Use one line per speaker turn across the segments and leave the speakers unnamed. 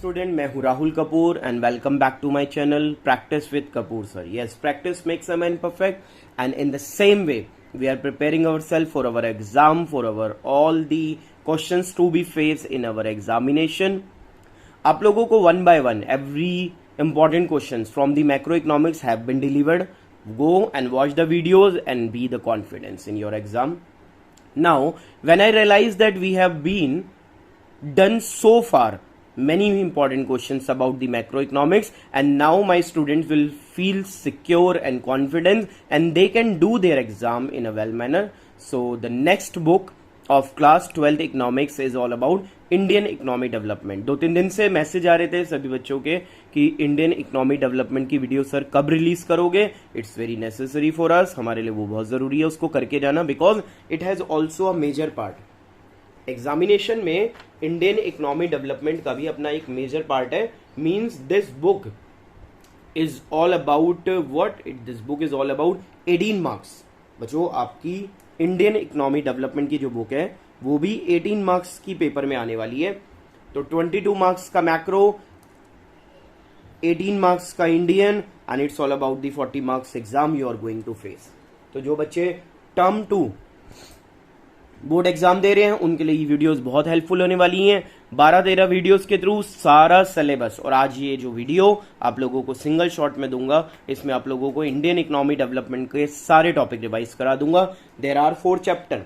Student, मैं हूं Rahul Kapoor and welcome back to my channel Practice with Kapoor sir. Yes, practice makes a man perfect and in the same way we are preparing ourselves for our exam, for our all the questions to be faced in our examination. आप लोगों को one by one every important questions from the macroeconomics have been delivered. Go and watch the videos and be the confidence in your exam. Now when I realized that we have been done so far many important questions about the macroeconomics, and now my students will feel secure and confident and they can do their exam in a well manner. So the next book of class 12th economics is all about Indian economy development. 2-3 दिन से message आ रहे थे सभी बच्चों के कि Indian economy development की video sir कब रिलीज करोगे. It's very necessary for us, हमारे लिए वो बहुत जरूरी है उसको करके जाना, because it has also a major part. Examination में इंडियन इकोनॉमी डेवलपमेंट का भी अपना एक मेजर पार्ट है. Means this book is all about what this book is all about 18 marks. बच्चों, आपकी इंडियन इकोनॉमी डेवलपमेंट की जो बुक है वो भी 18 मार्क्स की पेपर में आने वाली है. तो 22 मार्क्स का मैक्रो, 18 मार्क्स का Indian, and it's all about the 40 marks exam you are going to face. तो जो बच्चे टर्म 2 बोर्ड एग्जाम दे रहे हैं उनके लिए ये वीडियोस बहुत हेल्पफुल होने वाली हैं. 12-13 वीडियोस के थ्रू सारा सिलेबस, और आज ये जो वीडियो आप लोगों को सिंगल शॉट में दूंगा, इसमें आप लोगों को इंडियन इकोनॉमी डेवलपमेंट के सारे टॉपिक रिवाइज करा दूंगा. There are 4 chapter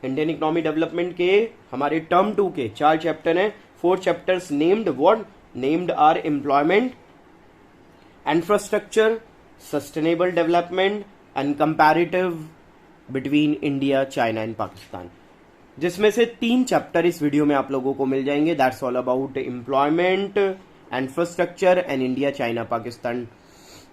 Indian economy development के. हमारे टर्म 2 के 4 चैप्टर हैं. 4 chapters named what? Named are employment, infrastructure, sustainable development and comparative between India, China and Pakistan, जिसमें से 3 चैप्टर इस वीडियो में आप लोगों को मिल जाएंगे. That's all about employment, infrastructure and India, China, Pakistan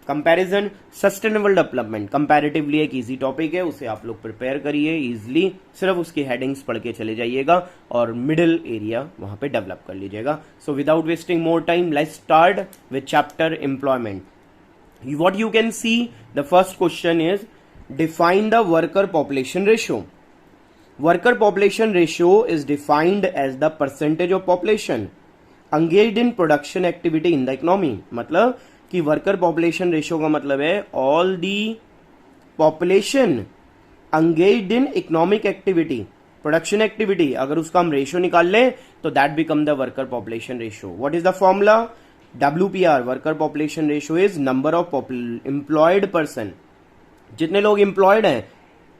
comparison. Sustainable development comparatively एक इजी टॉपिक है, उसे आप लोग प्रिपेयर करिए इजीली. सिर्फ उसकी हेडिंग्स पढ़ के चले जाइएगा और मिडिल एरिया वहां पे डेवलप कर लीजिएगा. So without wasting more time, let's start with chapter employment. What you can C, the first question is define the worker population ratio. Worker population ratio is defined as the percentage of population engaged in production activity in the economy. मतलब कि worker population ratio का मतलब है all the population engaged in economic activity, production activity. अगर उसका हम ratio निकाल लें तो that become the worker population ratio. What is the formula? WPR, worker population ratio is number of employed person. जितने लोग एम्प्लॉयड हैं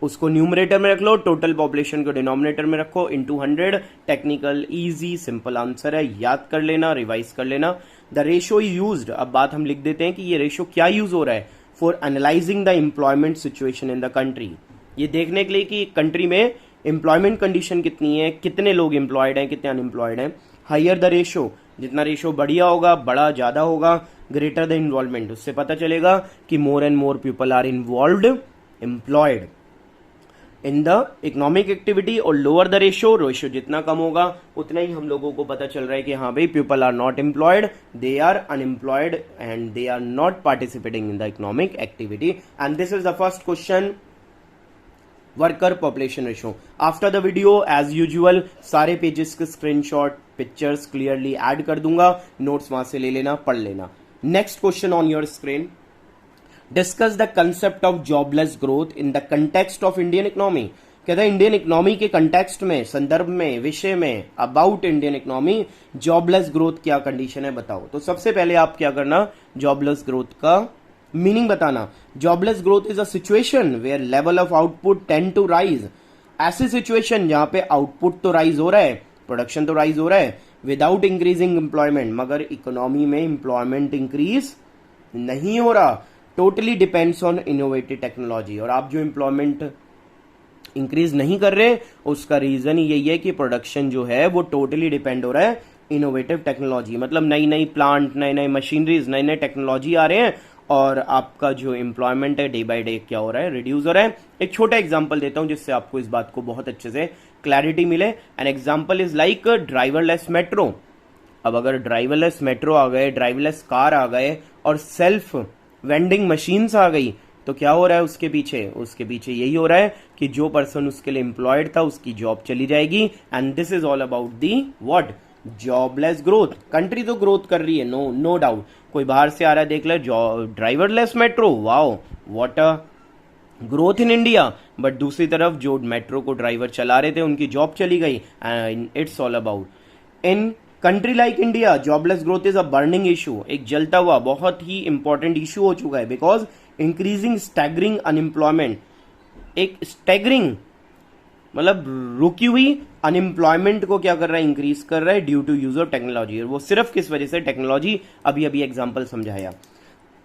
उसको न्यूमरेटर में रख लो, टोटल पॉपुलेशन को डिनोमिनेटर में रखो, into 100. Technical easy simple answer है, याद कर लेना, रिवाइज कर लेना. द रेशियो यूज्ड, अब बात हम लिख देते हैं कि ये रेशियो क्या यूज हो रहा है. For analysing the employment situation in the country, ये देखने के लिए कि कंट्री में एम्प्लॉयमेंट कंडीशन कितनी है, कितने लोग एम्प्लॉयड हैं, कितने अनएम्प्लॉयड हैं. हायर द रेशियो, जितना रेशियो बढ़िया होगा, बड़ा ज्यादा होगा, ग्रेटर द इन्वॉल्वमेंट, उससे पता चलेगा कि more and more people are involved, employed in the economic activity. और लोअर द रेशियो, रेशियो जितना कम होगा उतना ही हम लोगों को पता चल रहा है कि हाँ भाई people are not employed, they are unemployed and they are not participating in the economic activity. And this is the first question, worker population ratio. After the video as usual सारे पेजेस के screenshot, pictures clearly add कर दूंगा, notes वहां से ले लेना, पढ़ लेना. Next question on your screen, discuss the concept of jobless growth in the context of Indian economy. कहता है इंडियन इकोनॉमी के कंटेक्स्ट में, संदर्भ में, विषय में, about Indian economy jobless growth क्या कंडीशन है बताओ. तो सबसे पहले आप क्या करना, जॉबलेस ग्रोथ का मीनिंग बताना. Jobless growth is a situation where level of output tend to rise. ऐसी सिचुएशन जहां पे आउटपुट तो राइज हो रहा है, प्रोडक्शन तो राइज हो रहा है, विदाउट इंक्रीजिंग एम्प्लॉयमेंट, मगर इकोनॉमी में एम्प्लॉयमेंट इंक्रीज नहीं हो रहा. Totally depends on innovative technology. और आप जो एम्प्लॉयमेंट इंक्रीज नहीं कर रहे उसका रीजन यही है कि प्रोडक्शन जो है वो टोटली डिपेंड हो रहा है इनोवेटिव टेक्नोलॉजी. मतलब नई नई प्लांट, नए नए मशीनरीज, नए नए टेक्नोलॉजी आ रहे हैं और आपका जो एम्प्लॉयमेंट है डे बाय डे क्या हो रहा है, रिड्यूस हो रहा है. एक छोटा एग्जांपल देता हूं जिससे आपको इस बात को बहुत अच्छे से क्लैरिटी मिले. An example is like driverless metro. अब अगर ड्राइवरलेस मेट्रो आ गए, ड्राइवरलेस कार आ गए और सेल्फ वेंडिंग मशीन्स आ गई, तो क्या हो रहा है उसके पीछे यही हो रहा है कि जो पर्सन उसके लिए एम्प्लॉयड था उसकी जॉब चली जाएगी. And this is all about the what, jobless growth, country तो ग्रोथ कर रही है, नो डाउट। कोई बाहर से आ रहा है, देख ले, driverless metro, wow what a growth in India. But दूसरी तरफ जो मेट्रो को ड्राइवर चला रहे थे उनकी जॉब चली गई, and it's all about in country like India jobless growth is a burning issue, एक जलता हुआ बहुत ही इंपॉर्टेंट इशू हो चुका है, बिकॉज इंक्रीजिंग स्टैगरिंग अनएम्प्लॉयमेंट, एक स्टैगरिंग मतलब रुकी हुई अनएम्प्लॉयमेंट को क्या कर रहा है, इंक्रीज कर रहा है due to use of technology. और वो सिर्फ किस वजह से, टेक्नोलॉजी, अभी अभी एग्जांपल समझाया।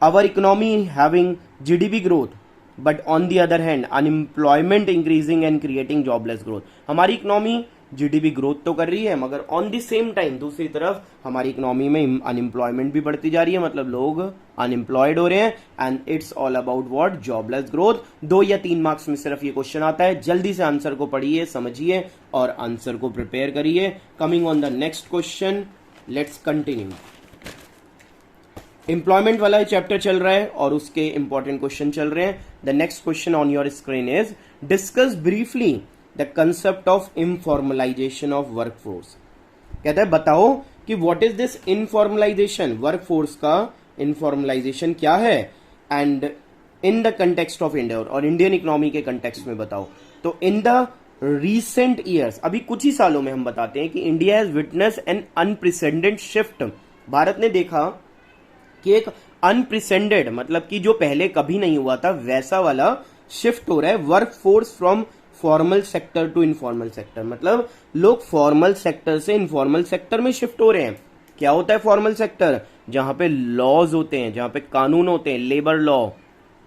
Our economy having GDP growth but on the other hand unemployment increasing and creating jobless growth. हमारी इकोनॉमी जीडीपी ग्रोथ तो कर रही है, मगर ऑन द सेम टाइम दूसरी तरफ हमारी इकोनॉमी में अनएम्प्लॉयमेंट भी बढ़ती जा रही है, मतलब लोग अनएम्प्लॉयड हो रहे हैं, and it's all about what, jobless growth. 2 या 3 मार्क्स में सिर्फ ये क्वेश्चन आता है, जल्दी से आंसर को पढ़िए, समझिए और आंसर को प्रिपेयर करिए। Coming on the next question, let's continue. Employment वाला चैप्टर चल रहा है और उसके इंपॉर्टेंट क्वेश्चन चल रहे हैं। The next question on your screen is discuss briefly the concept of informalisation of workforce. कहता है बताओ कि what is this informalisation, workforce का इनफॉर्मलाइजेशन क्या है, and in the context of India, और इंडियन इकोनॉमी के कंटेक्स्ट में बताओ। तो इन द रीसेंट ईयर्स, अभी कुछ ही सालों में हम बताते हैं कि India has witness an unprecedented shift. Bharat ने देखा कि एक अनप्रेसिडेंटेड, मतलब कि जो पहले कभी नहीं हुआ था वैसा वाला शिफ्ट हो रहा है work force from formal sector to informal sector, मतलब लोग फॉर्मल सेक्टर से इनफॉर्मल सेक्टर में शिफ्ट हो रहे हैं। क्या होता है फॉर्मल सेक्टर, जहां पे लॉज होते हैं, जहां पे कानून होते हैं, labour law,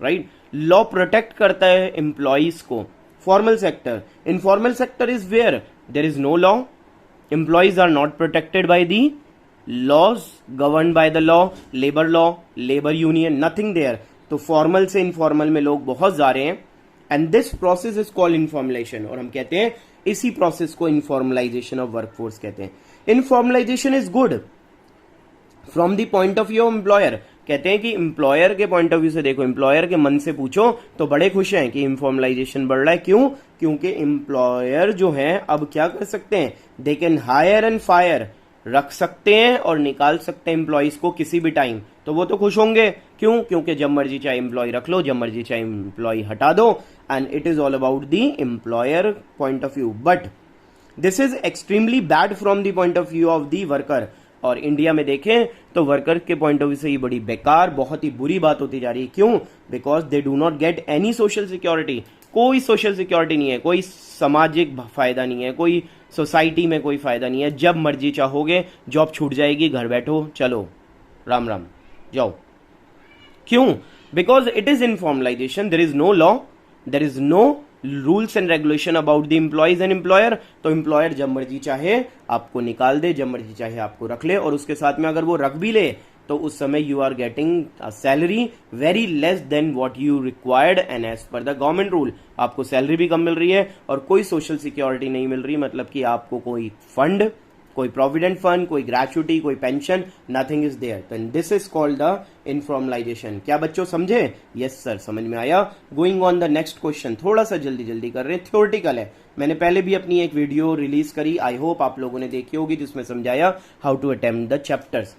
right, law protect करता है एम्प्लॉइज को। Formal sector, informal sector is where there is no law, employees are not protected by the laws governed by the law, labor union, nothing there। तो formal से informal में लोग बहुत जा रहे हैं, and this process is called informalisation, और हम कहते हैं इसी प्रोसेस को इनफॉर्मलाइजेशन ऑफ वर्कफोर्स कहते हैं। Informalisation is good from the point of view of employer, कहते हैं कि एम्प्लॉयर के पॉइंट ऑफ व्यू से देखो, एम्प्लॉयर के मन से पूछो तो बड़े खुश हैं कि इनफॉर्मलाइजेशन बढ़ रहा है। क्यों? क्योंकि एम्प्लॉयर जो है अब क्या कर सकते हैं, they can hire and fire, रख सकते हैं और निकाल सकते हैं एम्प्लॉइज को किसी भी टाइम, तो वो तो खुश होंगे। क्यों? क्योंकि जब मर्जी चाहे एम्प्लॉय रख लो, जब मर्जी चाहे एम्प्लॉय हटा दो, and it is all about the employer point of view. But this is extremely bad from the point of view of the worker, और इंडिया में देखें तो वर्कर के पॉइंट ऑफ व्यू से ये बड़ी बेकार, बहुत ही बुरी बात होती जा रही है। क्यों? Because they do not get any social security, कोई सोशल सिक्योरिटी नहीं है, कोई सामाजिक फायदा नहीं है, कोई सोसाइटी में कोई फायदा नहीं है। जब मर्जी चाहोगे जॉब छूट जाएगी, घर बैठो, चलो राम राम जाओ। क्यों? Because it is informalisation, there is no law, there is no rules and regulation about the employees and employer. तो एम्प्लॉयर जब मर्जी चाहे आपको निकाल दे, जब मर्जी चाहे आपको रख ले, और उसके साथ में अगर वो रख भी ले तो उस समय you are getting a salary very less than what you required, and as per the government rule आपको सैलरी भी कम मिल रही है और कोई सोशल सिक्योरिटी नहीं मिल रही, मतलब कि आपको कोई फंड, कोई प्रोविडेंट फंड, कोई ग्रेचुटी, कोई पेंशन, नथिंग इज देयर। तो this is called the informalisation. क्या बच्चों समझे? यस सर, समझ में आया। Going on the next question, थोड़ा सा जल्दी जल्दी कर रहे हैं, थ्योरेटिकल है। मैंने पहले भी अपनी एक वीडियो रिलीज करी, आई होप आप लोगों ने देखी होगी, जिसमें समझाया how to attempt the chapters,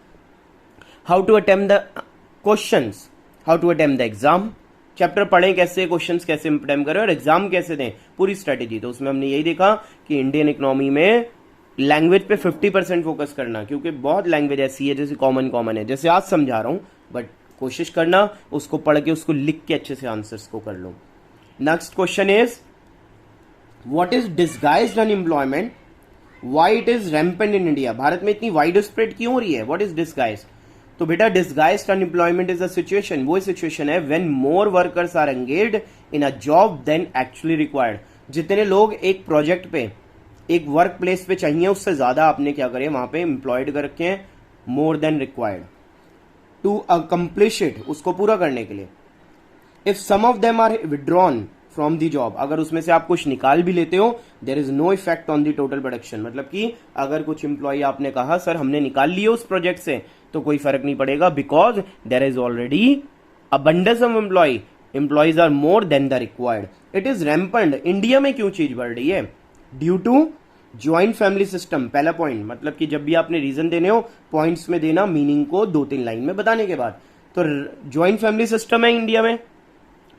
how to attempt the questions, how to attempt the exam. Chapter पढ़ें कैसे, क्वेश्चंस कैसे अटेम्प्ट करें और एग्जाम कैसे दें, पूरी स्ट्रेटेजी। तो उसमें हमने यही देखा कि इंडियन इकोनॉमी में लैंग्वेज पे 50% फोकस करना, क्योंकि बहुत लैंग्वेज ऐसी है जैसे कॉमन है, जैसे आज समझा रहा हूं, बट कोशिश करना उसको पढ़ के उसको लिख के अच्छे से आंसर्स को कर लो। Next question is what is disguised unemployment, why it is rampant in India. Bharat में इतनी वाइड स्प्रेड क्यों हो रही है? What is disguised? तो बेटा disguised unemployment is a situation, वो सिचुएशन है when more workers are engaged in a job then actually required. जितने लोग एक प्रोजेक्ट पे, एक वर्क प्लेस पे चाहिए, उससे ज्यादा आपने क्या करे वहां पे एम्प्लॉयड कर रखे हैं, more than required to accomplish it, उसको पूरा करने के लिए। If some of them are withdrawn from the job, अगर उसमें से आप कुछ निकाल भी लेते हो, there is no effect on the total production, मतलब कि अगर कुछ एम्प्लॉय आपने कहा सर हमने निकाल लिए उस प्रोजेक्ट से, तो कोई फर्क नहीं पड़ेगा, because there is already abundance of employees are more than the required. It is rampant. India में क्यों चीज बढ़ रही है? Due to joint family system, पहला पॉइंट, मतलब कि जब भी आपने रीजन देने हो पॉइंट्स में देना, मीनिंग को 2-3 लाइन में बताने के बाद। तो ज्वाइंट फैमिली सिस्टम है इंडिया में,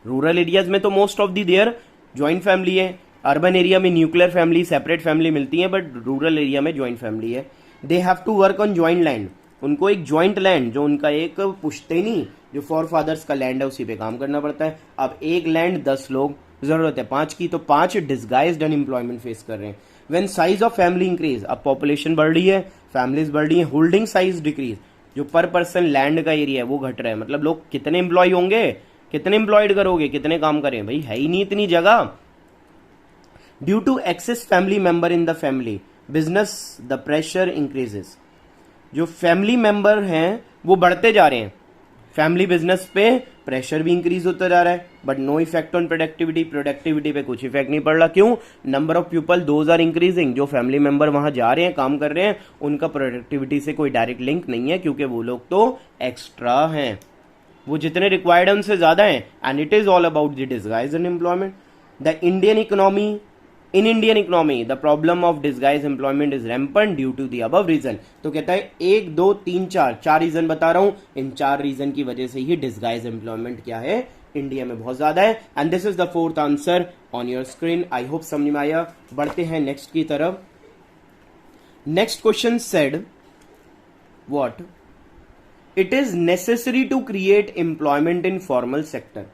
रूरल एरियाज में तो most of the there joint family है, अर्बन एरिया में न्यूक्लियर फैमिली, सेपरेट फैमिली मिलती है, बट रूरल एरिया में ज्वाइंट फैमिली है। They have to work on joint land, उनको एक ज्वाइंट लैंड, जो उनका एक पुश्तैनी जो फॉर फादर्स का लैंड है, उसी पे काम करना पड़ता है। अब एक लैंड 10 लोग, जरूरत है 5 की, तो 5 डिस्गाइज्ड अनएम्प्लॉयमेंट फेस कर रहे हैं। When size of family increase, अब पॉपुलेशन बढ़ रही है, फैमिलीज बढ़ रही है, होल्डिंग साइज डिक्रीज, जो पर पर्सन लैंड का एरिया है वो घट रहा है। मतलब लोग कितने एम्प्लॉय होंगे, कितने एम्प्लॉयड करोगे, कितने काम करें भाई, है ही नहीं इतनी जगह। Due to excess family member in the family business the pressure increases, जो फैमिली मेंबर हैं वो बढ़ते जा रहे हैं, फैमिली बिजनेस पे प्रेशर भी इंक्रीज होता जा रहा है, but no effect on productivity, productivity पे कुछ इफेक्ट नहीं पड़ रहा। क्यों? Number of people those are increasing, जो फैमिली मेंबर वहां जा रहे हैं, काम कर रहे हैं, उनका प्रोडक्टिविटी से कोई डायरेक्ट लिंक नहीं है, क्योंकि वो लोग तो एक्स्ट्रा हैं, वो जितने रिक्वायर्ड है उनसे ज्यादा है। And it is all about the disguised unemployment. The Indian economy, in Indian economy the problem of disguise employment is rampant due to the above reason. तो कहता है 1, 2, 3, 4 रीजन बता रहा हूं, इन 4 रीजन की वजह से ही डिसगाइज एम्प्लॉयमेंट क्या है, इंडिया में बहुत ज्यादा है। And this is the 4th answer on your screen. I hope समझ में आया। बढ़ते हैं नेक्स्ट की तरफ। Next question said what, it is necessary to create employment in formal sector.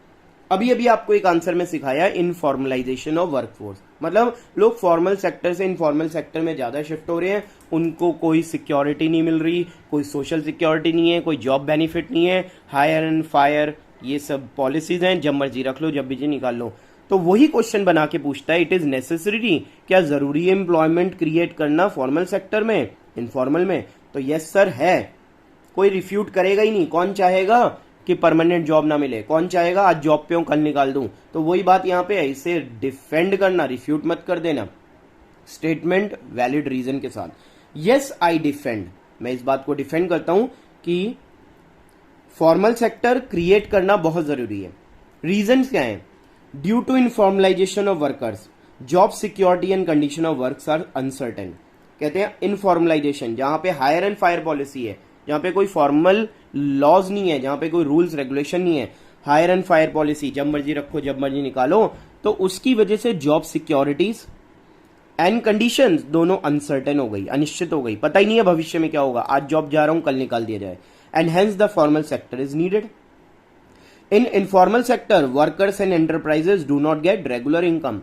अभी अभी आपको एक आंसर में सिखाया इनफॉर्मलाइजेशन ऑफ वर्कफोर्स, मतलब लोग फॉर्मल सेक्टर से इनफॉर्मल सेक्टर में ज्यादा शिफ्ट हो रहे हैं, उनको कोई सिक्योरिटी नहीं मिल रही, कोई सोशल सिक्योरिटी नहीं है, कोई जॉब बेनिफिट नहीं है, हायर एंड फायर ये सब पॉलिसीज हैं, जब मर्जी रख लो, जब भी निकाल लो। तो वही क्वेश्चन बना के पूछता है, इट इज नेसेसरी, क्या जरूरी है एम्प्लॉयमेंट क्रिएट करना फॉर्मल सेक्टर में इनफॉर्मल में? तो यस सर है, कोई रिफ्यूट करेगा ही नहीं। कौन चाहेगा कि परमानेंट जॉब ना मिले, कौन चाहेगा आज जॉब पे हूं कल निकाल दूं? तो वही बात यहां पे है, इसे डिफेंड करना, रिफ्यूट मत कर देना, स्टेटमेंट वैलिड रीजन के साथ। यस आई डिफेंड, मैं इस बात को डिफेंड करता हूं कि फॉर्मल सेक्टर क्रिएट करना बहुत जरूरी है। रीजन क्या है? Due to informalization of workers, job security and condition of work are uncertain. कहते हैं इनफॉर्मलाइजेशन, जहां पे हायर एंड फायर पॉलिसी है, जहां पे कोई फॉर्मल लॉज नहीं है, जहां पे कोई रूल्स रेगुलेशन नहीं है, हायर एंड फायर पॉलिसी, जब मर्जी रखो जब मर्जी निकालो, तो उसकी वजह से जॉब सिक्योरिटीज एंड कंडीशंस दोनों अनसर्टेन हो गई, अनिश्चित हो गई, पता ही नहीं है भविष्य में क्या होगा, आज जॉब जा रहा हूं कल निकाल दिया जाए। And hence the formal sector is needed. In informal sector workers and enterprises do not gate regular income.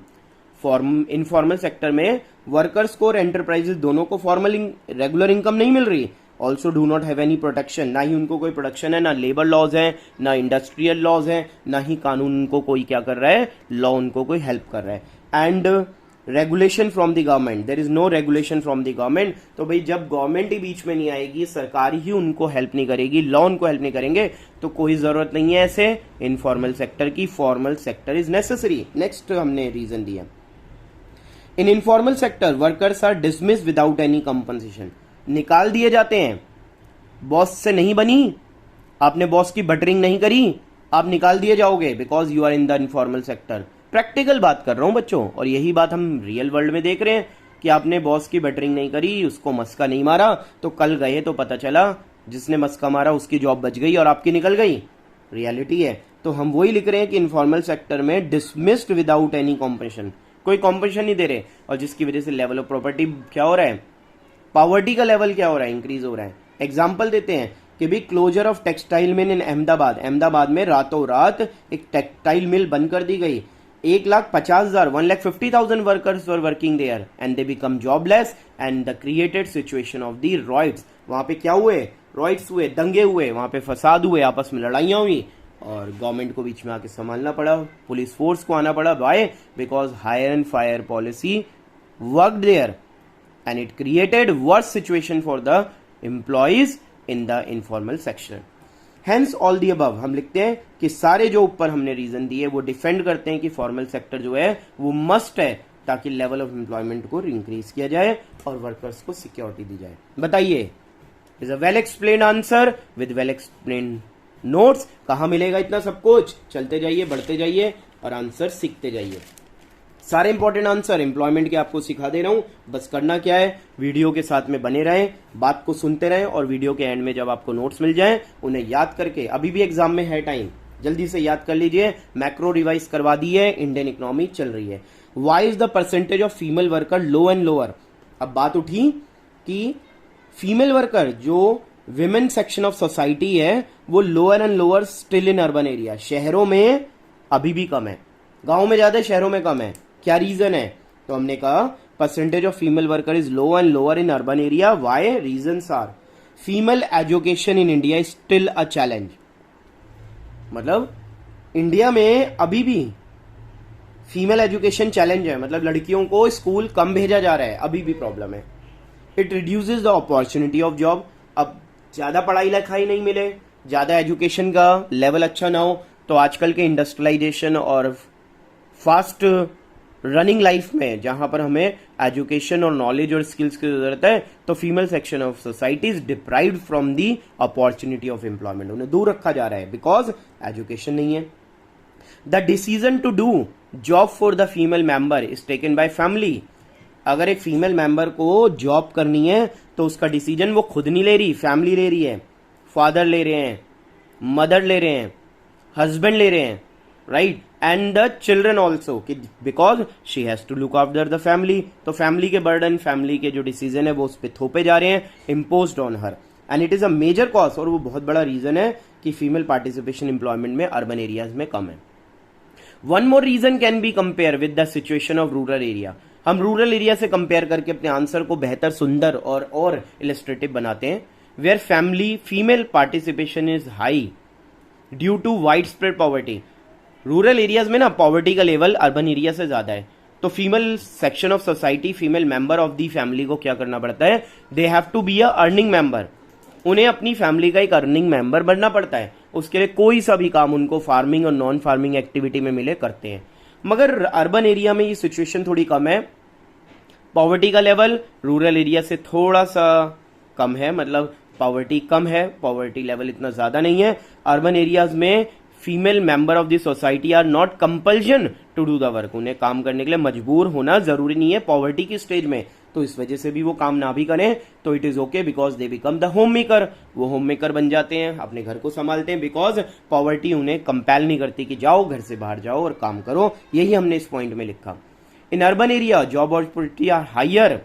Informal sector में वर्कर्स को और एंटरप्राइजेस दोनों को फॉर्मल रेगुलर इनकम नहीं मिल रही। Also do not have any protection, ना ही उनको कोई प्रोटेक्शन है, ना लेबर लॉज है, ना इंडस्ट्रियल लॉज है, ना ही कानून उनको कोई क्या कर रहा है, लॉ उनको कोई हेल्प कर रहा है। And regulation from the government, there is no regulation from the government. तो भाई जब गवर्नमेंट ही बीच में नहीं आएगी, सरकार ही उनको हेल्प नहीं करेगी, लॉ उनको हेल्प नहीं करेंगे, तो कोई जरूरत नहीं है ऐसे इनफॉर्मल सेक्टर की, formal sector is necessary. Next हमने रीजन दिया, in informal sector workers are dismiss without any compensation. निकाल दिए जाते हैं, बॉस से नहीं बनी, आपने बॉस की बटरिंग नहीं करी, आप निकाल दिए जाओगे because you are in the informal sector. Practical बात कर रहा हूं बच्चों, और यही बात हम रियल वर्ल्ड में देख रहे हैं कि आपने बॉस की बटरिंग नहीं करी, उसको मस्का नहीं मारा, तो कल गए तो पता चला जिसने मस्का मारा उसकी जॉब बच गई और आपकी निकल गई। रियलिटी है। तो हम वही लिख रहे हैं कि इनफॉर्मल सेक्टर में डिसमिस्ड विदाउट एनी कॉम्पनसेशन, कोई कॉम्पनसेशन नहीं दे रहे, और जिसकी वजह से लेवल ऑफ प्रॉपर्टी क्या हो रहा है, पॉवर्टी का लेवल क्या हो रहा है, इंक्रीज हो रहा है। एग्जाम्पल देते हैं कि भी क्लोजर ऑफ टेक्सटाइल मिल इन अहमदाबाद, अहमदाबाद में रातों रात एक टेक्सटाइल मिल बंद कर दी गई। 1,50,000 1,50,000 workers were working there and they become jobless and the created situation of the riots. वहां पे क्या हुए, रॉयट्स हुए, दंगे हुए, वहां पे फसाद हुए, आपस में लड़ाइयां हुई, और गवर्नमेंट को बीच में आके संभालना पड़ा, पुलिस फोर्स को आना पड़ा। Why? Because hire and fire policy worked there and it created worse situation for the employees in the informal section. Hence all the above, हम लिखते हैं कि सारे जो ऊपर हमने रीजन दिए वो डिफेंड करते हैं कि फॉर्मल सेक्टर जो है वो मस्ट है, ताकि लेवल ऑफ एम्प्लॉयमेंट को इंक्रीज किया जाए और वर्कर्स को सिक्योरिटी दी जाए। बताइए, is a well explain answer with well explain notes. कहां मिलेगा इतना सब कुछ? चलते जाइए, बढ़ते जाइए और आंसर सीखते जाइए। सारे इंपॉर्टेंट आंसर एम्प्लॉयमेंट के आपको सिखा दे रहा हूं। बस करना क्या है, वीडियो के साथ में बने रहें, बात को सुनते रहें और वीडियो के एंड में जब आपको नोट्स मिल जाएं उन्हें याद करके, अभी भी एग्जाम में है टाइम, जल्दी से याद कर लीजिए। मैक्रो रिवाइज करवा दी है, इंडियन इकोनॉमी चल रही है। Why is the percentage of female worker low and lower. अब बात उठी कि फीमेल वर्कर जो विमेन सेक्शन ऑफ सोसाइटी है वो lower and lower still in urban area, शहरों में अभी भी कम है, गांव में ज्यादा, शहरों में कम है। क्या रीजन है? तो हमने कहा percentage of female worker is low and lower in urban area. Why? Reasons are female education in India is still a challenge. मतलब इंडिया में अभी भी फीमेल एजुकेशन चैलेंज है, मतलब लड़कियों को स्कूल कम भेजा जा रहा है, अभी भी प्रॉब्लम है। It reduces the opportunity of job. अब ज्यादा पढ़ाई लिखाई नहीं मिले, ज्यादा एजुकेशन का लेवल अच्छा ना हो, तो आजकल के इंडस्ट्रियलाइजेशन और फास्ट रनिंग लाइफ में जहां पर हमें एजुकेशन और नॉलेज और स्किल्स की जरूरत है, तो female section of society is deprived from the opportunity of employment. उन्हें दूर रखा जा रहा है बिकॉज एजुकेशन नहीं है। The decision to do job for the female member is taken by family. अगर एक फीमेल मेंबर को जॉब करनी है तो उसका डिसीजन वो खुद नहीं ले रही, फैमिली ले रही है। फादर ले रहे हैं, मदर ले रहे हैं, हस्बैंड ले रहे हैं, right, and the children also, because she has to look after the family. तो फैमिली के बर्डन, फैमिली के जो डिसीजन है वो उस पर थोपे जा रहे हैं, imposed on her, and it is a major cause. और वो बहुत बड़ा रीजन है कि फीमेल पार्टिसिपेशन एम्प्लॉयमेंट में अर्बन एरियाज में कम है। One more reason can be compare with the situation of rural area. हम रूरल एरिया से कंपेयर करके अपने आंसर को बेहतर, सुंदर और इलस्ट्रेटिव बनाते हैं। Where family female participation is high due to widespread poverty. Rural areas में ना पॉवर्टी का लेवल अर्बन एरिया से ज्यादा है, तो female section of society, female member of the family को क्या करना पड़ता है, they have to be a earning member. उन्हें अपनी फैमिली का एक अर्निंग मेंबर बनना पड़ता है। उसके लिए कोई सा भी काम उनको फार्मिंग और नॉन फार्मिंग एक्टिविटी में मिले करते हैं। मगर अर्बन एरिया में ये सिचुएशन थोड़ी कम है, पॉवर्टी का लेवल रूरल एरिया से थोड़ा सा कम है, मतलब पॉवर्टी कम है, पॉवर्टी लेवल इतना ज्यादा नहीं है। अर्बन एरियाज में female member of the society are not compulsion to do the work. उन्हें काम करने के लिए मजबूर होना जरूरी नहीं है पॉवर्टी की स्टेज में, तो इस वजह से भी वो काम ना भी करें तो it is okay, because they become the home maker. वो होम मेकर बन जाते हैं, अपने घर को संभालते हैं, बिकॉज पॉवर्टी उन्हें कंपेल नहीं करती कि जाओ घर से बाहर जाओ और काम करो। यही हमने इस पॉइंट में लिखा। In urban area job opportunity are higher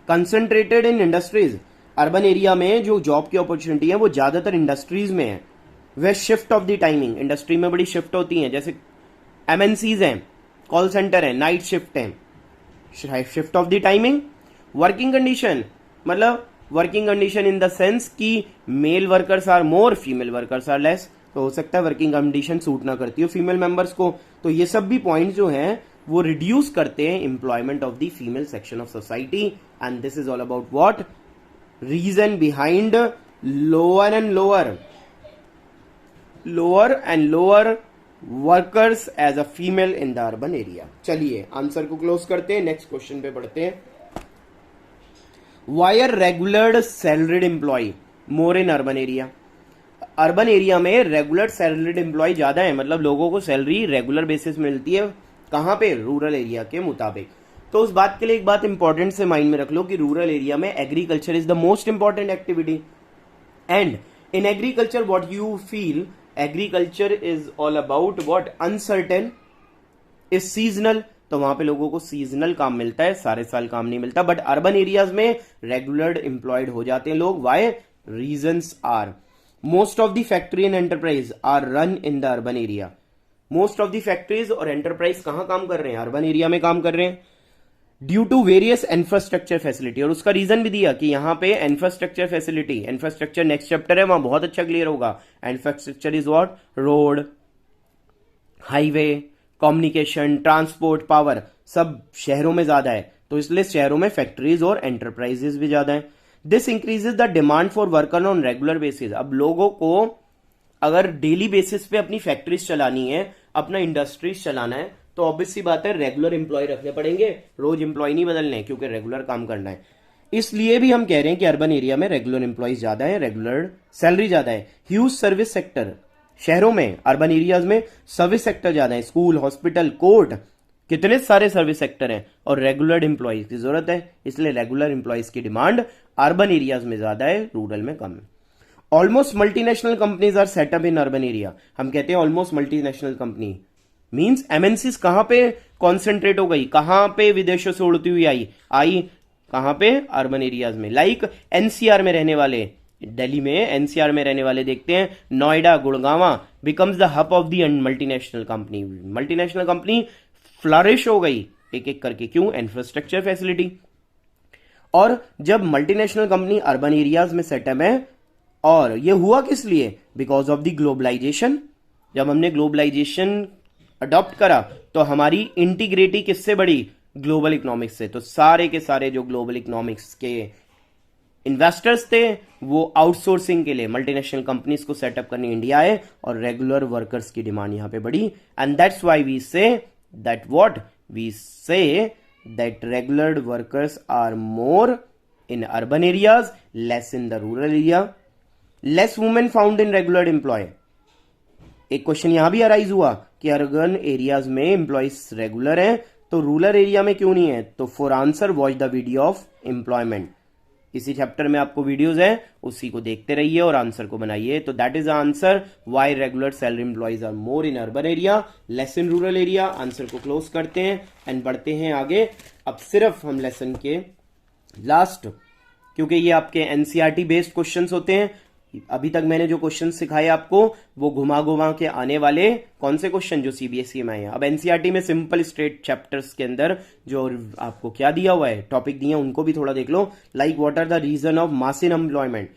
concentrated in industries. Urban area में जो जॉब की अपॉर्चुनिटी है वो ज्यादातर इंडस्ट्रीज में है। वे shift of the timing, industry में बड़ी शिफ्ट होती हैं, जैसे एमएनसीज हैं, कॉल सेंटर है, नाइट शिफ्ट है। Shift of the timing. Working condition, मतलब working condition in the sense कि male workers are more, female workers are less. तो हो सकता है वर्किंग कंडीशन सूट ना करती हो फीमेल मेंबर्स को। तो ये सब भी पॉइंट जो हैं वो रिड्यूस करते हैं employment of the female section of society. And this is all about what reason behind lower and lower workers as a female in the urban area. चलिए आंसर को क्लोज करते हैं, नेक्स्ट क्वेश्चन पे बढ़ते हैं। Why are regular salaried employ more in urban area. Urban area में regular salaried employ ज्यादा है, मतलब लोगों को सैलरी रेगुलर बेसिस मिलती है। कहां पे? रूरल एरिया के मुताबिक। तो उस बात के लिए एक बात इंपॉर्टेंट से माइंड में रख लो कि रूरल एरिया में agriculture is the most important activity, and in agriculture what you feel, agriculture is all about what uncertain, is seasonal. तो वहां पे लोगों को सीजनल काम मिलता है, सारे साल काम नहीं मिलता। बट अर्बन एरियाज में रेगुलर एम्प्लॉयड हो जाते हैं लोग। Why? Reasons are most of the factory and enterprise are run in the urban area. Most of the factories और एंटरप्राइज कहां काम कर रहे हैं? अर्बन एरिया में काम कर रहे हैं। Due to various infrastructure facility, और उसका रीजन भी दिया कि यहां पे infrastructure facility, infrastructure next chapter है, वहां बहुत अच्छा क्लियर होगा। Infrastructure is what? Road, highway, communication, transport, power, सब शहरों में ज्यादा है, तो इसलिए शहरों में फैक्ट्रीज और एंटरप्राइजेस भी ज्यादा है। This increases the demand for worker on regular basis. अब लोगों को अगर डेली बेसिस पे अपनी फैक्ट्रीज चलानी है, अपना इंडस्ट्रीज चलाना है, तो ऑब्वियस सी बात है रेगुलर एम्प्लॉय रखने पड़ेंगे, रोज एम्प्लॉय नहीं बदलने, क्योंकि रेगुलर काम करना है। इसलिए भी हम कह रहे हैं कि अर्बन एरिया में रेगुलर एम्प्लॉयज ज्यादा है, रेगुलर सैलरी ज्यादा है। ह्यूज सर्विस सेक्टर, शहरों में, अर्बन एरियाज में सर्विस सेक्टर ज्यादा है, स्कूल, हॉस्पिटल, कोर्ट, कितने सारे सर्विस सेक्टर हैं और रेगुलर एम्प्लॉयज की जरूरत है, इसलिए रेगुलर एम्प्लॉयज की डिमांड अर्बन एरियाज में ज्यादा है, रूरल में कम है। Almost multinational companies are setup in urban area. हम कहते हैं almost multinational company means MNCs कहां पे कॉन्सेंट्रेट हो गई, कहां पे विदेशों से उड़ती हुई आई कहां पे, अर्बन एरियाज में। लाइक एनसीआर में रहने वाले, दिल्ली में एनसीआर में रहने वाले देखते हैं Noida, Gurgaon becomes the hub of the multinational company. Multinational company flourish हो गई एक एक करके, क्यों, इंफ्रास्ट्रक्चर फैसिलिटी। और जब मल्टीनेशनल कंपनी अर्बन एरियाज में सेटअप है, और ये हुआ किस लिए, बिकॉज ऑफ द ग्लोबलाइजेशन। जब हमने ग्लोबलाइजेशन अडॉप्ट करा तो हमारी इंटीग्रिटी किससे बढ़ी, ग्लोबल इकोनॉमिक्स से। तो सारे के सारे जो ग्लोबल इकोनॉमिक्स के इन्वेस्टर्स थे वो आउटसोर्सिंग के लिए मल्टीनेशनल कंपनीज को सेटअप करने इंडिया आए और रेगुलर वर्कर्स की डिमांड यहां पे बढ़ी। And that's why we say that what we say that regular workers are more in urban areas, less in the rural area, less women found in regular employ. एक question यहां भी arise हुआ कि urban areas में employees regular हैं तो rural area में क्यों नहीं है। तो for answer watch the video of employment. इसी चैप्टर में आपको वीडियोस हैं, उसी को देखते रहिए और आंसर को बनाइए। तो that is the answer, why regular salary employees are more in urban area, less in rural area. Answer को क्लोज करते हैं एंड बढ़ते हैं आगे। अब सिर्फ हम लेसन के लास्ट, क्योंकि ये आपके एनसीईआरटी बेस्ड क्वेश्चंस होते हैं, अभी तक मैंने जो क्वेश्चन सिखाए आपको वो घुमा घुमा के आने वाले कौन से क्वेश्चन जो सीबीएसई में आए हैं। अब एनसीईआरटी में सिंपल स्ट्रेट चैप्टर्स के अंदर जो आपको क्या दिया हुआ है, टॉपिक दिए, उनको भी थोड़ा देख लो। Like what are the reason of mass in employment.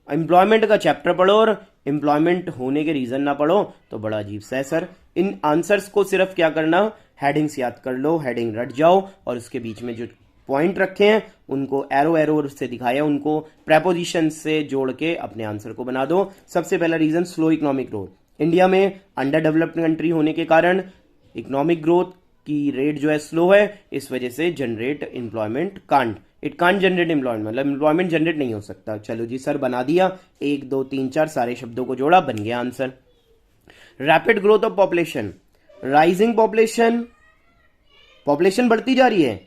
Employment का चैप्टर पढ़ो और एम्प्लॉयमेंट होने के रीजन ना पढ़ो तो बड़ा अजीब सा है सर। इन आंसर्स को सिर्फ क्या करना, हेडिंग्स याद कर लो, हेडिंग रट जाओ और उसके बीच में जो पॉइंट रखे हैं उनको एरो से दिखाया, उनको प्रेपोजिशन से जोड़ के अपने आंसर को बना दो। सबसे पहला reason slow economic growth. India में अंडर डेवलप्ड कंट्री होने के कारण इकोनॉमिक ग्रोथ की रेट जो है स्लो है, इस वजह से generate employment can't, it can't generate employment, मतलब एम्प्लॉयमेंट जनरेट नहीं हो सकता। चलो जी सर बना दिया, 1 2 3 4 सारे शब्दों को जोड़ा, बन गया answer. Rapid growth of population, rising population, population बढ़ती जा रही है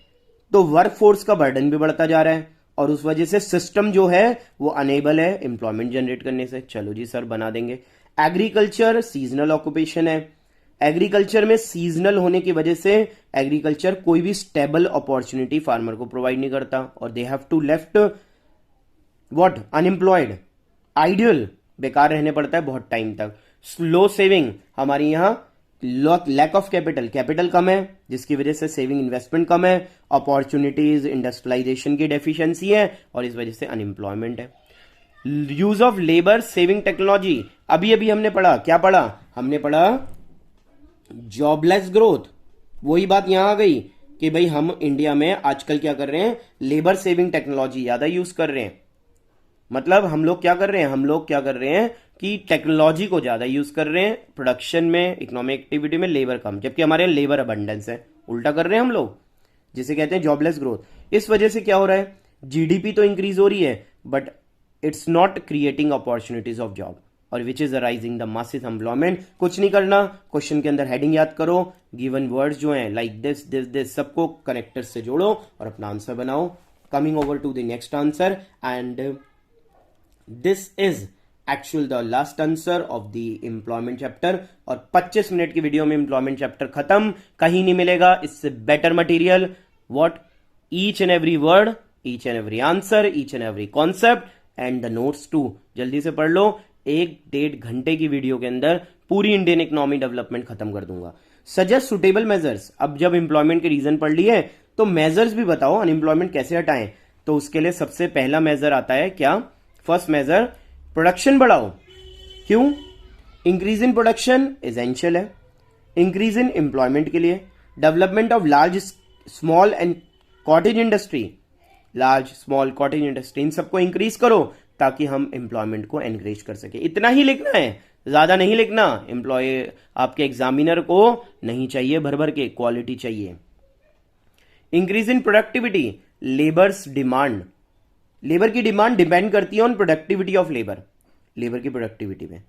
तो वर्क फोर्स का बर्डन भी बढ़ता जा रहा है और उस वजह से सिस्टम जो है वो अनेबल है एम्प्लॉयमेंट जनरेट करने से। चलो जी सर बना देंगे। एग्रीकल्चर सीजनल ऑक्यूपेशन है, एग्रीकल्चर में सीजनल होने की वजह से एग्रीकल्चर कोई भी स्टेबल अपॉर्चुनिटी फार्मर को प्रोवाइड नहीं करता और they have to left what, unemployed, ideal, बेकार रहने पड़ता है बहुत टाइम तक। स्लो सेविंग, हमारी यहां लैक ऑफ कैपिटल, कैपिटल कम है जिसकी वजह से सेविंग इन्वेस्टमेंट कम है, अपॉर्चुनिटीज इंडस्ट्रियलाइजेशन की डेफिशिएंसी है और इस वजह से अनएम्प्लॉयमेंट है। Use of labour saving technology, अभी अभी हमने पढ़ा, क्या पढ़ा, हमने पढ़ा जॉबलेस ग्रोथ। वही बात यहां आ गई कि भाई हम इंडिया में आजकल क्या कर रहे हैं, लेबर सेविंग टेक्नोलॉजी ज्यादा यूज कर रहे हैं। मतलब हम लोग क्या कर रहे हैं, हम लोग क्या कर रहे हैं कि टेक्नोलॉजी को ज्यादा यूज कर रहे हैं, प्रोडक्शन में, इकोनॉमिक एक्टिविटी में लेबर कम, जबकि हमारे यहाँ लेबर अबंडेंस है। उल्टा कर रहे हैं हम लोग, जिसे कहते हैं जॉबलेस ग्रोथ। इस वजह से क्या हो रहा है, जीडीपी तो इंक्रीज हो रही है but it's not creating opportunities of job और which is arising the massive employment. कुछ नहीं करना, क्वेश्चन के अंदर हेडिंग याद करो, गिवन वर्ड्स जो हैं लाइक दिस दिस दिस सबको कनेक्टर्स से जोड़ो और अपना आंसर बनाओ। Coming over to the next answer and this is actual the last answer of the employment chapter. और 25 मिनट की वीडियो में एम्प्लॉयमेंट चैप्टर खत्म, कहीं नहीं मिलेगा इससे better material. What, each and every word, each and every answer, each and every concept and the notes too. जल्दी से पढ़ लो, 1-1.5 घंटे की वीडियो के अंदर पूरी इंडियन इकोनॉमी डेवलपमेंट खत्म कर दूंगा। सजेस्ट सुटेबल मेजर्स, अब जब एम्प्लॉयमेंट के रीजन पढ़ लिए तो मेजर्स भी बताओ अनएम्प्लॉयमेंट कैसे हटाएं। तो उसके लिए सबसे पहला मेजर आता है क्या, फर्स्ट मेजर, प्रोडक्शन बढ़ाओ। क्यों, इंक्रीज इन प्रोडक्शन एसेंशियल है इंक्रीज इन एम्प्लॉयमेंट के लिए। Development of large small and cottage industry, large small cottage industry, इन सबको इंक्रीज करो ताकि हम एम्प्लॉयमेंट को एनकरेज कर सके। इतना ही लिखना है, ज्यादा नहीं लिखना। एम्प्लॉय आपके एग्जामिनर को नहीं चाहिए भर भर के, क्वालिटी चाहिए। Increase in productivity, labours demand, labour की डिमांड डिपेंड करती है on productivity of labour, labour की प्रोडक्टिविटी में।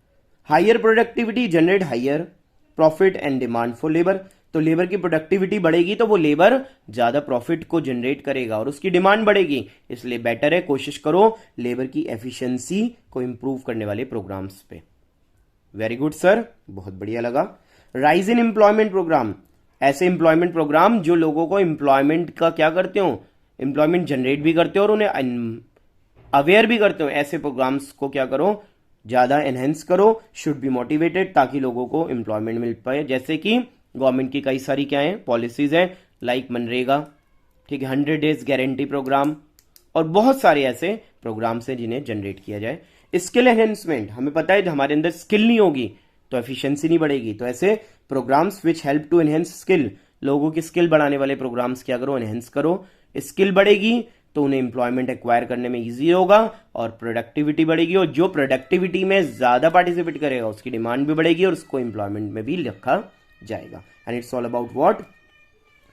Higher productivity generate higher profit and demand for labour. तो लेबर की प्रोडक्टिविटी बढ़ेगी तो वो लेबर ज्यादा प्रॉफिट को जनरेट करेगा और उसकी डिमांड बढ़ेगी। इसलिए बेटर है कोशिश करो लेबर की एफिशिएंसी को इंप्रूव करने वाले प्रोग्राम्स पे। वेरी गुड सर, बहुत बढ़िया लगा। राइज इन एम्प्लॉयमेंट प्रोग्राम, ऐसे एम्प्लॉयमेंट प्रोग्राम जो लोगों को एम्प्लॉयमेंट का क्या करते हो, एम्प्लॉयमेंट जनरेट भी करते हो और उन्हें अवेयर भी करते हो। ऐसे प्रोग्राम्स को क्या करो, ज्यादा एनहेंस करो, शुड बी मोटिवेटेड, ताकि लोगों को एम्प्लॉयमेंट मिल पाए। जैसे कि गवर्नमेंट की कई सारी क्या है पॉलिसीज है, लाइक मनरेगा, ठीक है, 100 डेज गारंटी प्रोग्राम और बहुत सारे ऐसे प्रोग्राम्स हैं जिन्हें जनरेट किया जाए। स्किल एनहेंसमेंट, हमें पता है हमारे अंदर स्किल नहीं होगी तो एफिशिएंसी नहीं बढ़ेगी, तो ऐसे programmes which help to enhance skill, लोगों की स्किल बढ़ाने वाले प्रोग्राम्स क्या करो, एनहेंस करो। स्किल बढ़ेगी तो उन्हें एम्प्लॉयमेंट एक्वायर करने में इजी होगा और प्रोडक्टिविटी बढ़ेगी, और जो प्रोडक्टिविटी में ज्यादा पार्टिसिपेट करेगा उसकी डिमांड भी बढ़ेगी और उसको एम्प्लॉयमेंट में भी रखा जाएगा। And it's all about what,